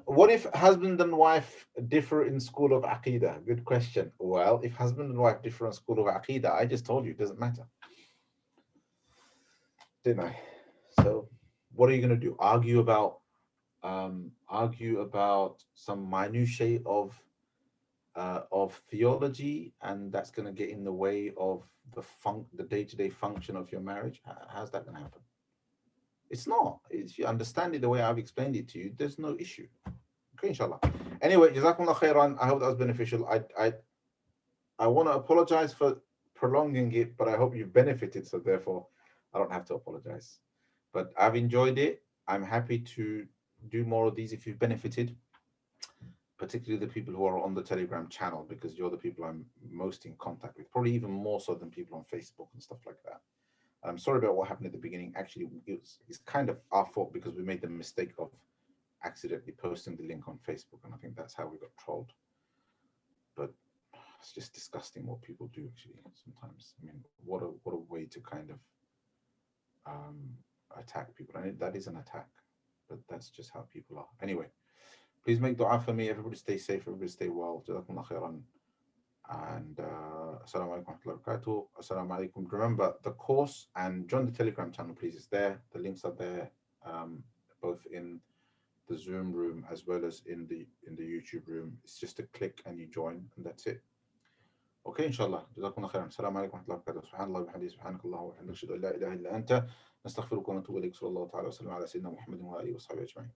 What if husband and wife differ in school of Aqidah? Good question. Well, if husband and wife differ in school of Aqidah, I just told you it doesn't matter, didn't I? So, what are you going to do? Argue about some minutiae of theology, and that's going to get in the way of the day-to-day function of your marriage? How's that going to happen? It's not. If you understand it the way I've explained it to you, there's no issue. Okay, inshallah. Anyway, Jazakumullah khairan. I hope that was beneficial. I want to apologize for prolonging it, but I hope you've benefited, so therefore I don't have to apologize. But I've enjoyed it. I'm happy to do more of these if you've benefited, particularly the people who are on the Telegram channel, because you're the people I'm most in contact with, probably even more so than people on Facebook and stuff like that. I'm sorry about what happened at the beginning. Actually, it's kind of our fault, because we made the mistake of accidentally posting the link on Facebook, and I think that's how we got trolled. But it's just disgusting what people do, actually, sometimes. I mean, what a way to kind of attack people. And that is an attack, but that's just how people are. Anyway, please make dua for me. Everybody stay safe, everybody stay well. Jazakumullah khairan. And assalamu alaikum wa rahmatullahi wa barakatuh. Assalamu alaikum. Remember the course, and join the Telegram channel, please. It's there. The links are there, both in the Zoom room as well as in the YouTube room. It's just a click and you join, and that's it. Okay, inshallah. Jazakumullah khairan. Assalamu alaikum wa rahmatullahi wa barakatuh. Subhanallah wa bihamdihi, subhanakallah wa bihamdika, ashhadu an la ilaha illa anta, nastaghfiruka wa natubu ilayk. Sallallahu ta'ala wa sallam ala sayyidina Muhammadin wa alihi wa sahbihi ajma'in.